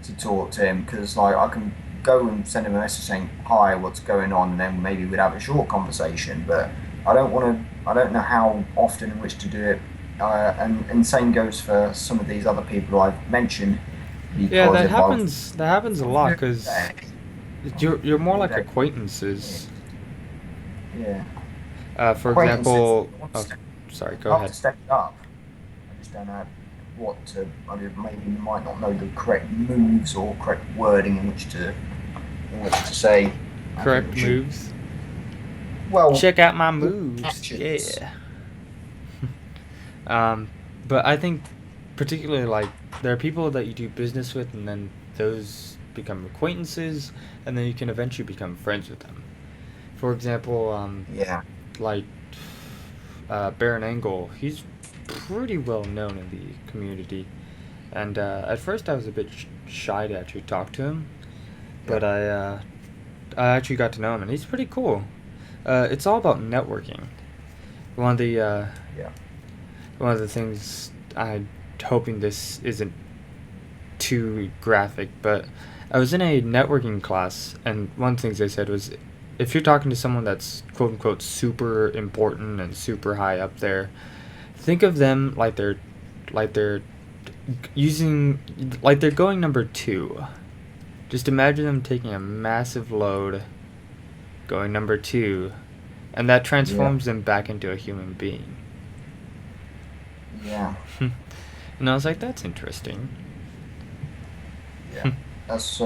[SPEAKER 2] to talk to him because like I can go and send him a message saying hi, what's going on, and then maybe we'd have a short conversation. But I don't want to. I don't know how often in which to do it. And same goes for some of these other people I've mentioned
[SPEAKER 1] Yeah,
[SPEAKER 2] because
[SPEAKER 1] that
[SPEAKER 2] if I've
[SPEAKER 1] happens. That happens a lot because you're more like acquaintances.
[SPEAKER 2] yeah,
[SPEAKER 1] For
[SPEAKER 2] acquaintances.
[SPEAKER 1] example, oh, sorry, go
[SPEAKER 2] I'd love
[SPEAKER 1] ahead.
[SPEAKER 2] to step it up. I just don't know what to. I mean, maybe you might not know the correct moves or correct wording in which to say. I think
[SPEAKER 1] Correct
[SPEAKER 2] we should.
[SPEAKER 1] moves.
[SPEAKER 2] Well,
[SPEAKER 1] Check out my moves.
[SPEAKER 2] actions.
[SPEAKER 1] Yeah. Um, but I think particularly like there are people that you do business with, and then those become acquaintances, and then you can eventually become friends with them. For example,
[SPEAKER 2] Yeah,
[SPEAKER 1] like Baron Angle, he's pretty well known in the community, and at first I was a bit shy to actually talk to him,
[SPEAKER 2] yeah,
[SPEAKER 1] but I actually got to know him, and he's pretty cool. It's all about networking. One of the uh,
[SPEAKER 2] yeah,
[SPEAKER 1] one of the things I'm hoping this isn't too graphic, but I was in a networking class, and one of the things they said was, if you're talking to someone that's quote unquote super important and super high up there, think of them like they're using like they're going number two. Just imagine them taking a massive load, going number two, and that
[SPEAKER 2] Yeah.
[SPEAKER 1] transforms them back into a human being.
[SPEAKER 2] Yeah.
[SPEAKER 1] And I was like, that's interesting.
[SPEAKER 2] Yeah. That's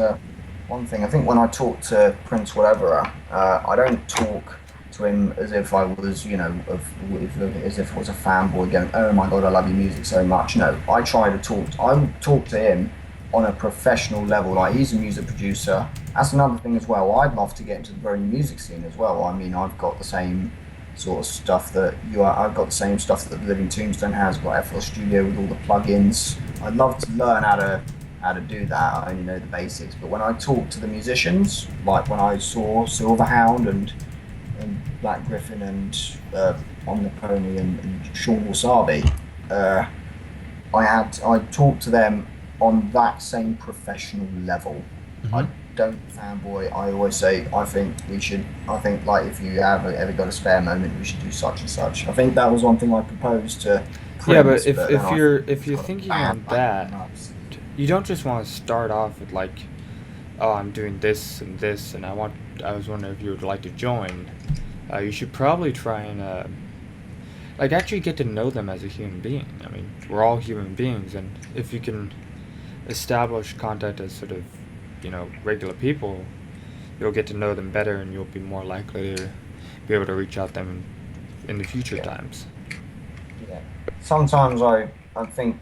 [SPEAKER 2] one thing. I think when I talk to Prince whatever, I don't talk to him as if I was, as if I was a fanboy going, "Oh my God, I love your music so much." No, I try to talk. I talk to him on a professional level. Like, he's a music producer. That's another thing as well. I'd love to get into the very music scene as well. I mean, I've got the same sort of stuff that you are. I've got the same stuff that the Living Tombstone has. I've got FL Studio with all the plugins. I'd love to learn how to do that. I only know the basics. But when I talk to the musicians, like when I saw Silverhound and Black Griffin and Omnipony and Sean Wasabi, I talked to them on that same professional level. I don't fanboy. I always say, I think like, if you have ever got a spare moment, we should do such and such. I think that was one thing I proposed to
[SPEAKER 1] Yeah,
[SPEAKER 2] Prince,
[SPEAKER 1] but if
[SPEAKER 2] then
[SPEAKER 1] you're
[SPEAKER 2] got a
[SPEAKER 1] thinking
[SPEAKER 2] bad
[SPEAKER 1] on
[SPEAKER 2] back
[SPEAKER 1] that,
[SPEAKER 2] nuts.
[SPEAKER 1] you don't just want to start off with like, oh, I'm doing this, and I was wondering if you would like to join. You should probably try and like actually get to know them as a human being. I mean, we're all human beings, and if you can establish contact as sort of, regular people, you'll get to know them better, and you'll be more likely to be able to reach out to them in the future
[SPEAKER 2] Yeah.
[SPEAKER 1] times.
[SPEAKER 2] Yeah. Sometimes I think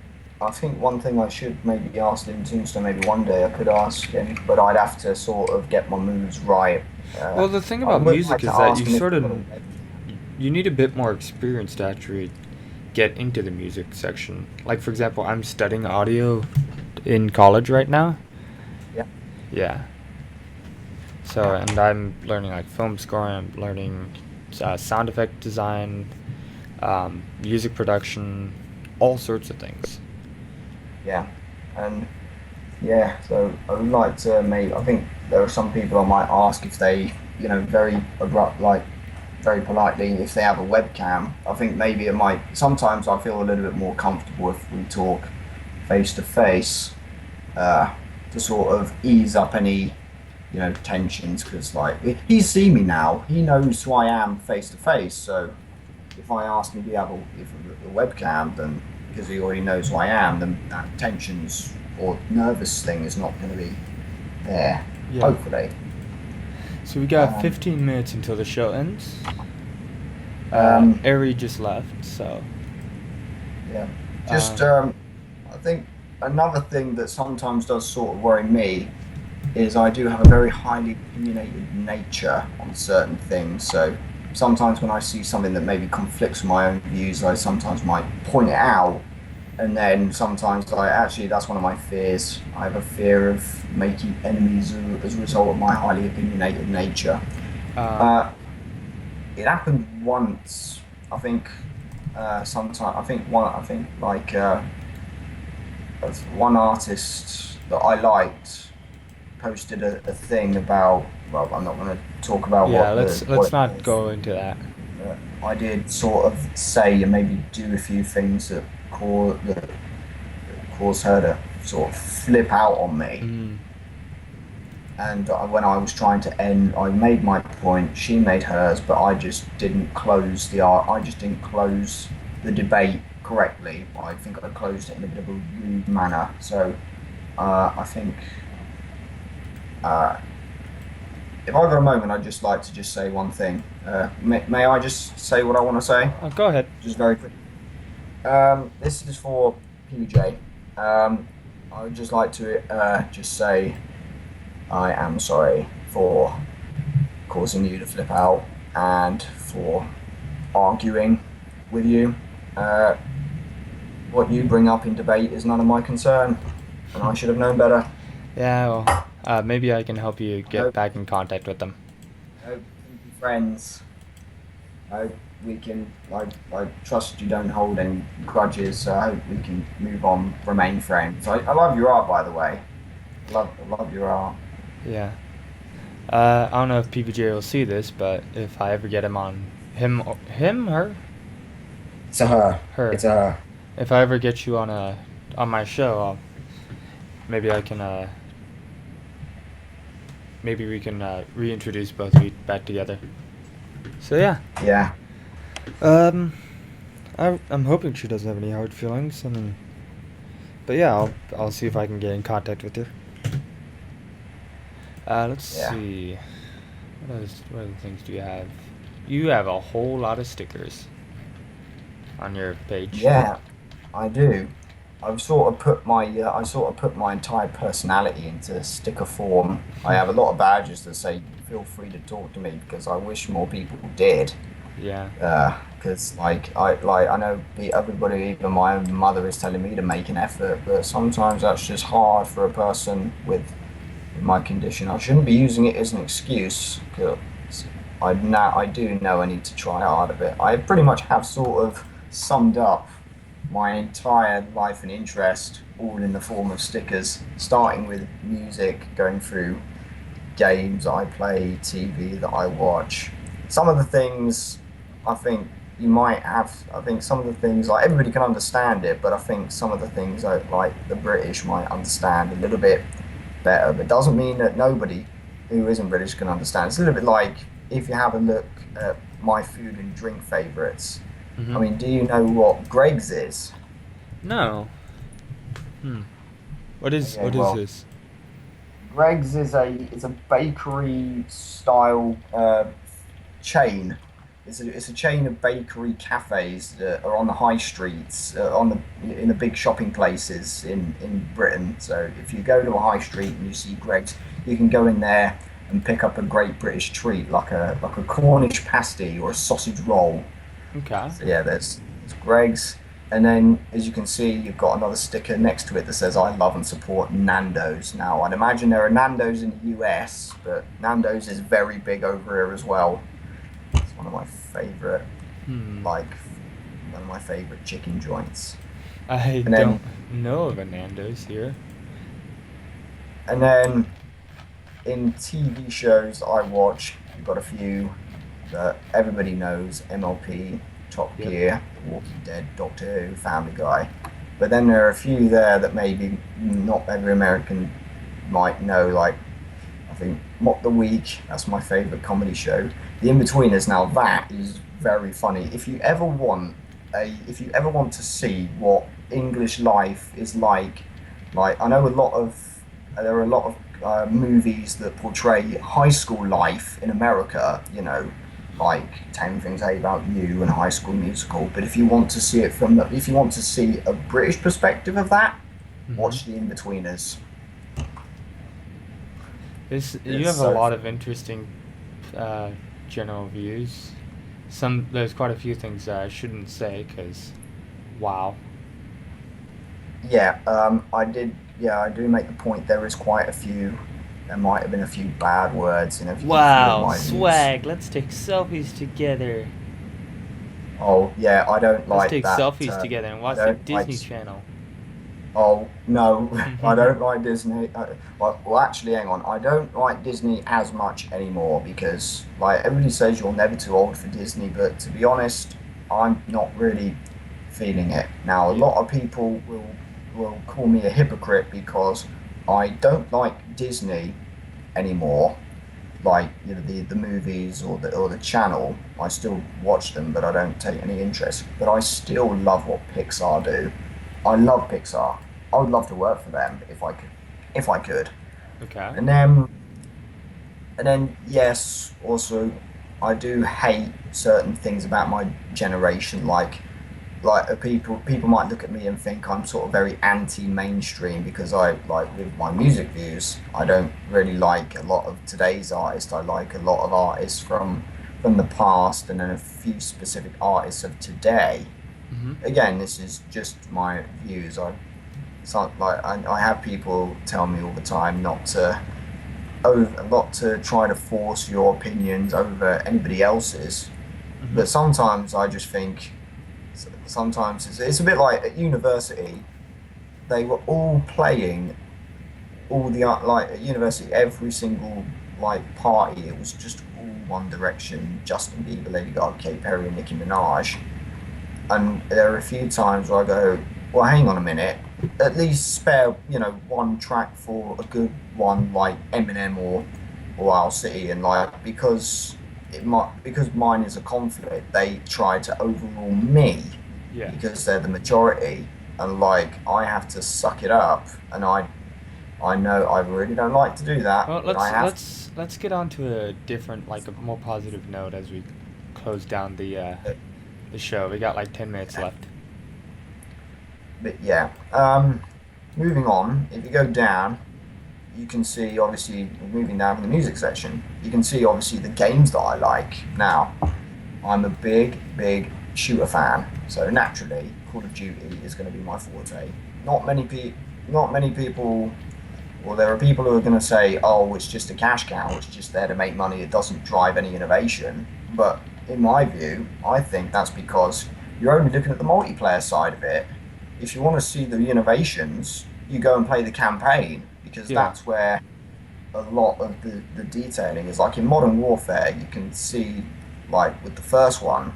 [SPEAKER 2] one thing I should maybe ask Living Tombstone, maybe one day I could ask him, but I'd have to sort of get my moves right.
[SPEAKER 1] Well, the thing
[SPEAKER 2] I
[SPEAKER 1] about
[SPEAKER 2] would
[SPEAKER 1] music
[SPEAKER 2] like
[SPEAKER 1] is
[SPEAKER 2] to
[SPEAKER 1] that
[SPEAKER 2] ask
[SPEAKER 1] you
[SPEAKER 2] him if
[SPEAKER 1] sort
[SPEAKER 2] he's
[SPEAKER 1] of
[SPEAKER 2] got a webcam.
[SPEAKER 1] you need a bit more experience to actually get into the music section. Like, for example, I'm studying audio in college right now.
[SPEAKER 2] Yeah.
[SPEAKER 1] Yeah. So, and I'm learning like film scoring. I'm learning sound effect design, music production, all sorts of things.
[SPEAKER 2] Yeah. And yeah, so I would like to maybe, I think there are some people I might ask if they, very abrupt, like very politely, if they have a webcam. I think maybe it might, sometimes I feel a little bit more comfortable if we talk face to face, to sort of ease up any, tensions, because like, he's seen me now, he knows who I am face to face. So if I ask him, do you have a webcam, then because he already knows who I am, then that tensions or nervous thing is not going to be there,
[SPEAKER 1] Yeah.
[SPEAKER 2] hopefully.
[SPEAKER 1] So we got 15 minutes until the show ends. Ari just left, so.
[SPEAKER 2] Yeah. Just, I think another thing that sometimes does sort of worry me is I do have a very highly opinionated nature on certain things. So sometimes when I see something that maybe conflicts with my own views, I sometimes might point it out. And then sometimes that's one of my fears. I have a fear of making enemies as a result of my highly opinionated nature. It happened once, I think. One artist that I liked posted a thing about. Well, I'm not going to talk about
[SPEAKER 1] yeah,
[SPEAKER 2] what.
[SPEAKER 1] let's not go into that.
[SPEAKER 2] I did sort of say and maybe do a few things that caused her to sort of flip out on me. And when I was trying to end, I made my point, she made hers, but I just didn't close the debate correctly. I think I closed it in a bit of a rude manner. So I think if I got a moment, I'd just like to just say one thing. May I just say what I want to say?
[SPEAKER 1] Oh, go ahead.
[SPEAKER 2] Just very quick. This is for PJ. I would just like to just say I am sorry for causing you to flip out and for arguing with you. What you bring up in debate is none of my concern, and I should have known better.
[SPEAKER 1] Yeah, well, maybe I can help you get back in contact with them.
[SPEAKER 2] I hope we can be friends. I hope we can. I trust you don't hold any grudges. So I hope we can move on, remain friends. I love your art, by the way. I love your art.
[SPEAKER 1] Yeah. I don't know if PBJ will see this, but if I ever get him on her,
[SPEAKER 2] It's a her.
[SPEAKER 1] her.
[SPEAKER 2] It's a her.
[SPEAKER 1] If I ever get you on my show, maybe I can maybe we can reintroduce both of you back together. So yeah.
[SPEAKER 2] Yeah.
[SPEAKER 1] Um, I'm hoping she doesn't have any hard feelings. I mean, but yeah, I'll see if I can get in contact with her. Let's
[SPEAKER 2] Yeah.
[SPEAKER 1] see. What other things do you have? You have a whole lot of stickers on your page.
[SPEAKER 2] Yeah, I do. I sort of put my entire personality into sticker form. I have a lot of badges that say feel free to talk to me because I wish more people did.
[SPEAKER 1] Yeah.
[SPEAKER 2] Because I know everybody, even my own mother, is telling me to make an effort, but sometimes that's just hard for a person with my condition. I shouldn't be using it as an excuse. 'Cause I do know I need to try hard a bit. I pretty much have sort of summed up my entire life and interest all in the form of stickers, starting with music, going through games I play, TV that I watch. Some of the things I think I think some of the things, like, everybody can understand it, but I think some of the things like the British might understand a little bit better, but doesn't mean that nobody who isn't British can understand. It's a little bit like if you have a look at my food and drink favourites.
[SPEAKER 1] Mm-hmm.
[SPEAKER 2] I mean, do you know what Greg's is?
[SPEAKER 1] No. What is this?
[SPEAKER 2] Greg's is a bakery style chain. It's a chain of bakery cafes that are on the high streets, in the big shopping places in Britain. So if you go to a high street and you see Greg's, you can go in there and pick up a great British treat like a Cornish pasty or a sausage roll.
[SPEAKER 1] Okay.
[SPEAKER 2] So yeah, there's Greg's. And then, as you can see, you've got another sticker next to it that says, I love and support Nando's. Now, I'd imagine there are Nando's in the US, but Nando's is very big over here as well. It's one of my favourite, one of my favourite chicken joints.
[SPEAKER 1] I don't know of a Nando's here.
[SPEAKER 2] And then, in TV shows I watch, you've got a few that everybody knows, MLP, Top Gear, Walking Dead, Doctor Who, Family Guy. But then there are a few there that maybe not every American might know, like, I think Mock the Week, that's my favourite comedy show. The In-Betweeners, now that is very funny. If you ever want to see what English life is like I know there are a lot of movies that portray high school life in America, you know, like 10 Things I Hate About You and High School Musical. But if you want to see if you want to see a British perspective of that, watch The In-Betweeners.
[SPEAKER 1] You have a lot of interesting general views. There's quite a few things I shouldn't say because, wow.
[SPEAKER 2] Yeah, I do make the point there is quite a few. There might have been a few bad words in a few.
[SPEAKER 1] Wow, swag! Let's take selfies together.
[SPEAKER 2] Oh yeah, I don't like
[SPEAKER 1] that.
[SPEAKER 2] Let's
[SPEAKER 1] take selfies together and watch the Disney Channel.
[SPEAKER 2] Oh no, I don't like Disney. Well, actually, hang on. I don't like Disney as much anymore because, like, everybody says you're never too old for Disney, but to be honest, I'm not really feeling it now. A lot of people will call me a hypocrite because I don't like Disney anymore, like, you know, the movies or the channel. I still watch them, but I don't take any interest. But I still love what Pixar do. I love Pixar. I would love to work for them if I could.
[SPEAKER 1] Okay.
[SPEAKER 2] And then yes, also I do hate certain things about my generation, like people might look at me and think I'm sort of very anti-mainstream because I, like, with my music views, I don't really like a lot of today's artists. I like a lot of artists from the past and then a few specific artists of today. Again, this is just my views. I have people tell me all the time not to try to force your opinions over anybody else's. But sometimes I just think, sometimes it's a bit like at university, they were all playing all the like at university, every single like party, it was just all One Direction, Justin Bieber, Lady Gaga, Katy Perry, and Nicki Minaj. And there are a few times where I go, well, hang on a minute, at least spare, one track for a good one like Eminem or Owl City, and like because mine is a conflict, they try to overrule me
[SPEAKER 1] Yeah.
[SPEAKER 2] because they're the majority, and like I have to suck it up, and I know I really don't like to do that,
[SPEAKER 1] Well,
[SPEAKER 2] but
[SPEAKER 1] let's
[SPEAKER 2] I have.
[SPEAKER 1] let's let's get on to a different, like a more positive note as we close down the show. We got like 10 minutes
[SPEAKER 2] Yeah.
[SPEAKER 1] left.
[SPEAKER 2] But yeah, moving on. If you go down, you can see obviously moving down from the music section. You can see obviously the games that I like. Now, I'm a big shooter fan, so naturally, Call of Duty is going to be my forte. Not many people. Well, there are people who are going to say, "Oh, it's just a cash cow. It's just there to make money. It doesn't drive any innovation." But in my view, I think that's because you're only looking at the multiplayer side of it. If you want to see the innovations, you go and play the campaign, because
[SPEAKER 1] Yeah.
[SPEAKER 2] that's where a lot of the detailing is. Like in Modern Warfare, you can see, like with the first one,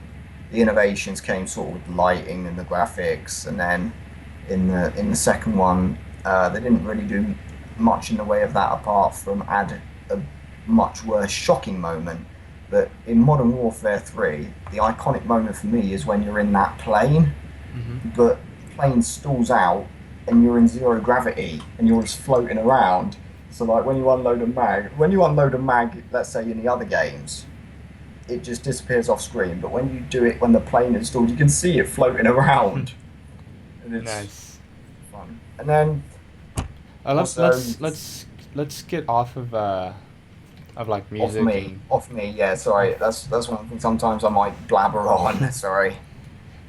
[SPEAKER 2] the innovations came sort of with the lighting and the graphics, and then in the second one, they didn't really do much in the way of that apart from add a much worse shocking moment. But in Modern Warfare 3, the iconic moment for me is when you're in that plane, but the plane stalls out and you're in zero gravity and you're just floating around. So like when you unload a mag, let's say in the other games, it just disappears off screen. But when you do it when the plane is stalled, you can see it floating around, and it's
[SPEAKER 1] Nice.
[SPEAKER 2] fun. And then
[SPEAKER 1] Let's
[SPEAKER 2] also
[SPEAKER 1] let's get off of like music and
[SPEAKER 2] off me. Yeah, sorry. That's one thing. Sometimes I might blabber on. Sorry.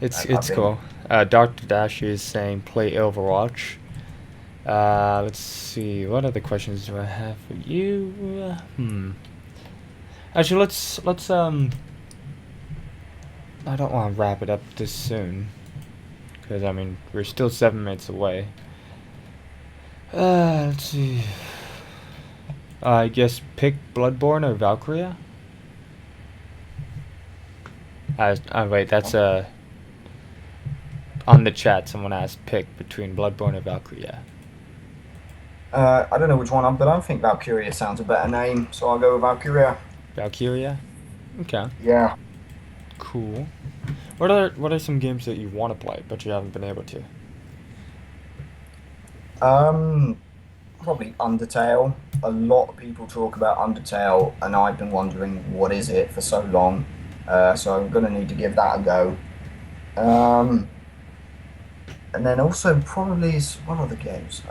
[SPEAKER 2] I've
[SPEAKER 1] it's
[SPEAKER 2] been.
[SPEAKER 1] cool. Dr. Dash is saying play Overwatch. Let's see. What other questions do I have for you? Actually, let's. I don't want to wrap it up this soon, because I mean we're still 7 minutes away. Let's see. I guess pick Bloodborne or Valkyria. Wait, that's on the chat. Someone asked pick between Bloodborne or Valkyria.
[SPEAKER 2] I don't know which one, but I think Valkyria sounds a better name, so I'll go with Valkyria.
[SPEAKER 1] Valkyria. Okay.
[SPEAKER 2] Yeah.
[SPEAKER 1] Cool. What are some games that you want to play but you haven't been able to?
[SPEAKER 2] Probably Undertale. A lot of people talk about Undertale, and I've been wondering what is it for so long. So I'm gonna need to give that a go. And then also probably what other games?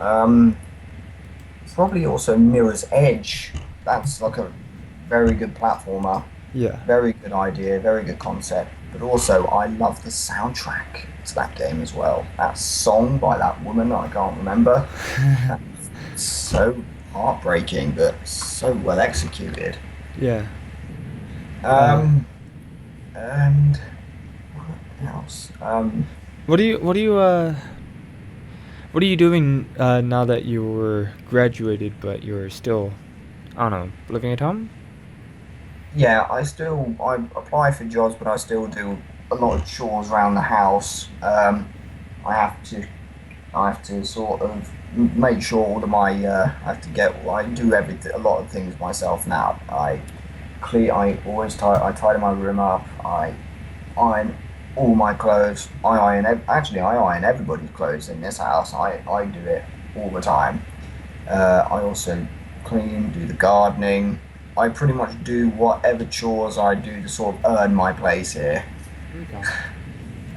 [SPEAKER 2] Probably also Mirror's Edge. That's like a very good platformer.
[SPEAKER 1] Yeah.
[SPEAKER 2] Very good idea, very good concept. But also, I love the soundtrack to that game as well. That song by that woman, I can't remember. That's so heartbreaking, but so well executed.
[SPEAKER 1] Yeah.
[SPEAKER 2] And what else?
[SPEAKER 1] What are you doing now that you were graduated but you're still, I don't know, living at home?
[SPEAKER 2] Yeah, I apply for jobs, but I still do a lot of chores around the house. I have to I have to sort of make sure all of my I do everything, a lot of things myself now. I tidy my room up. I iron all my clothes. I iron everybody's clothes in this house. I do it all the time. I also clean, do the gardening. I pretty much do whatever chores I do to sort of earn my place here.
[SPEAKER 1] Okay.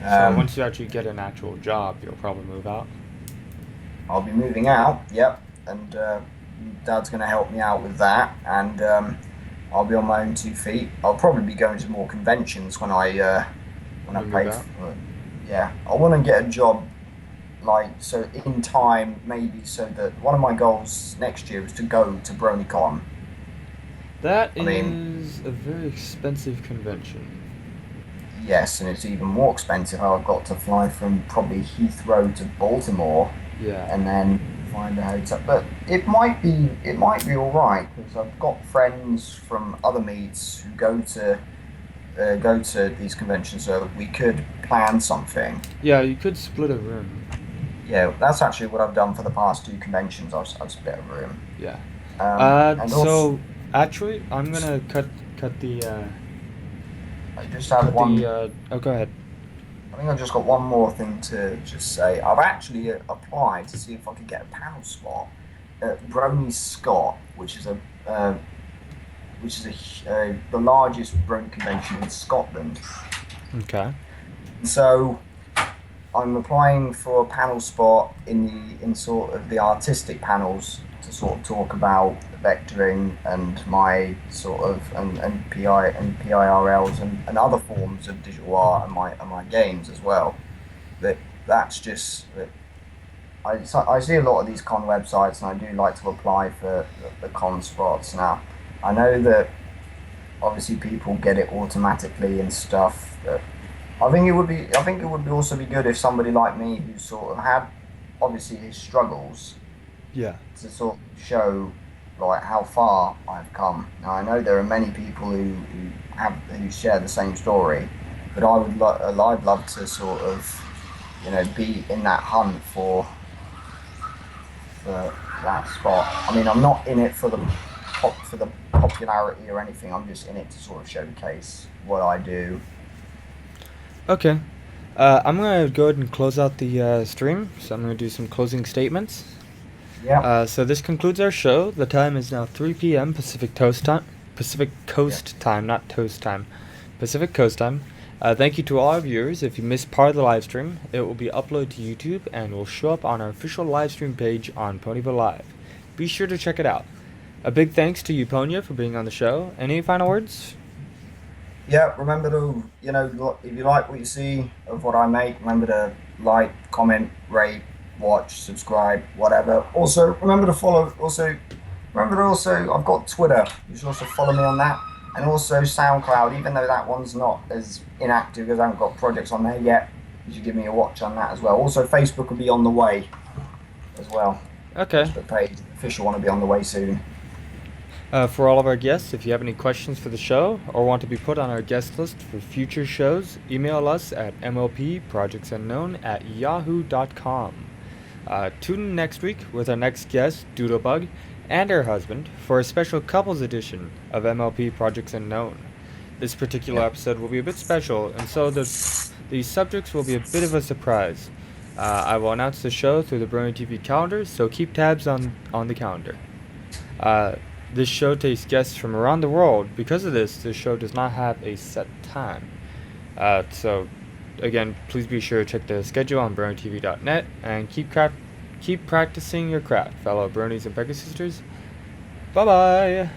[SPEAKER 1] So once you actually get an actual job, you'll probably move out.
[SPEAKER 2] I'll be moving out, yep, and Dad's going to help me out with that, and I'll be on my own 2 feet. I'll probably be going to more conventions when I
[SPEAKER 1] When you
[SPEAKER 2] play.
[SPEAKER 1] move out?
[SPEAKER 2] Yeah, I want to get a job so in time, maybe, so that one of my goals next year is to go to BronyCon.
[SPEAKER 1] That
[SPEAKER 2] I mean,
[SPEAKER 1] is a very expensive convention.
[SPEAKER 2] Yes, and it's even more expensive. I've got to fly from probably Heathrow to Baltimore
[SPEAKER 1] Yeah.
[SPEAKER 2] and then find a hotel. But it might be all right because I've got friends from other meets who go to these conventions, so we could plan something.
[SPEAKER 1] Yeah, you could split a room.
[SPEAKER 2] Yeah, that's actually what I've done for the past two conventions. I've split a room.
[SPEAKER 1] Yeah.
[SPEAKER 2] And also,
[SPEAKER 1] So actually, I'm gonna cut the
[SPEAKER 2] I just have one.
[SPEAKER 1] Oh, go ahead.
[SPEAKER 2] I think I've just got one more thing to just say. I've actually applied to see if I could get a panel spot at Brony Scott, uh, the largest Brony convention in Scotland.
[SPEAKER 1] Okay.
[SPEAKER 2] So I'm applying for a panel spot in sort of the artistic panels to sort of talk about vectoring and my sort of and PIRLs and other forms of digital art and my games as well. That's just that I see a lot of these con websites and I do like to apply for the con spots. Now I know that obviously people get it automatically and stuff. But I think it would also be good if somebody like me who sort of had obviously his struggles
[SPEAKER 1] Yeah.
[SPEAKER 2] to sort of show like how far I've come. Now I know there are many people who share the same story, but I'd love to sort of be in that hunt for that spot. I mean, I'm not in it for the popularity or anything. I'm just in it to sort of showcase what I do.
[SPEAKER 1] Okay. I'm gonna go ahead and close out the stream. So I'm gonna do some closing statements.
[SPEAKER 2] Yeah.
[SPEAKER 1] So this concludes our show. The time is now 3 p.m. Pacific Coast Time. Pacific Coast Time, not Toast Time. Pacific Coast Time. Thank you to all our viewers. If you missed part of the live stream, it will be uploaded to YouTube and will show up on our official live stream page on Ponyville Live. Be sure to check it out. A big thanks to Uponia for being on the show. Any final words?
[SPEAKER 2] Yeah, remember to, if you like what you see of what I make, remember to like, comment, rate, watch, subscribe, whatever. Also, remember to follow. I've got Twitter. You should also follow me on that. And also SoundCloud, even though that one's not as inactive because I haven't got projects on there yet. You should give me a watch on that as well. Also, Facebook will be on the way as well.
[SPEAKER 1] Okay.
[SPEAKER 2] The page, official one will be on the way soon.
[SPEAKER 1] For all of our guests, if you have any questions for the show or want to be put on our guest list for future shows, email us at mlpprojectsunknown@yahoo.com. Tune in next week with our next guest, Doodlebug, and her husband for a special couples edition of MLP Projects Unknown. This particular episode will be a bit special, and so the subjects will be a bit of a surprise. I will announce the show through the Brony TV calendar, so keep tabs on the calendar. This show takes guests from around the world. Because of this show does not have a set time. So, again, please be sure to check the schedule on BronyTV.net and keep practicing your craft, fellow Bronies and Peggy sisters. Bye-bye!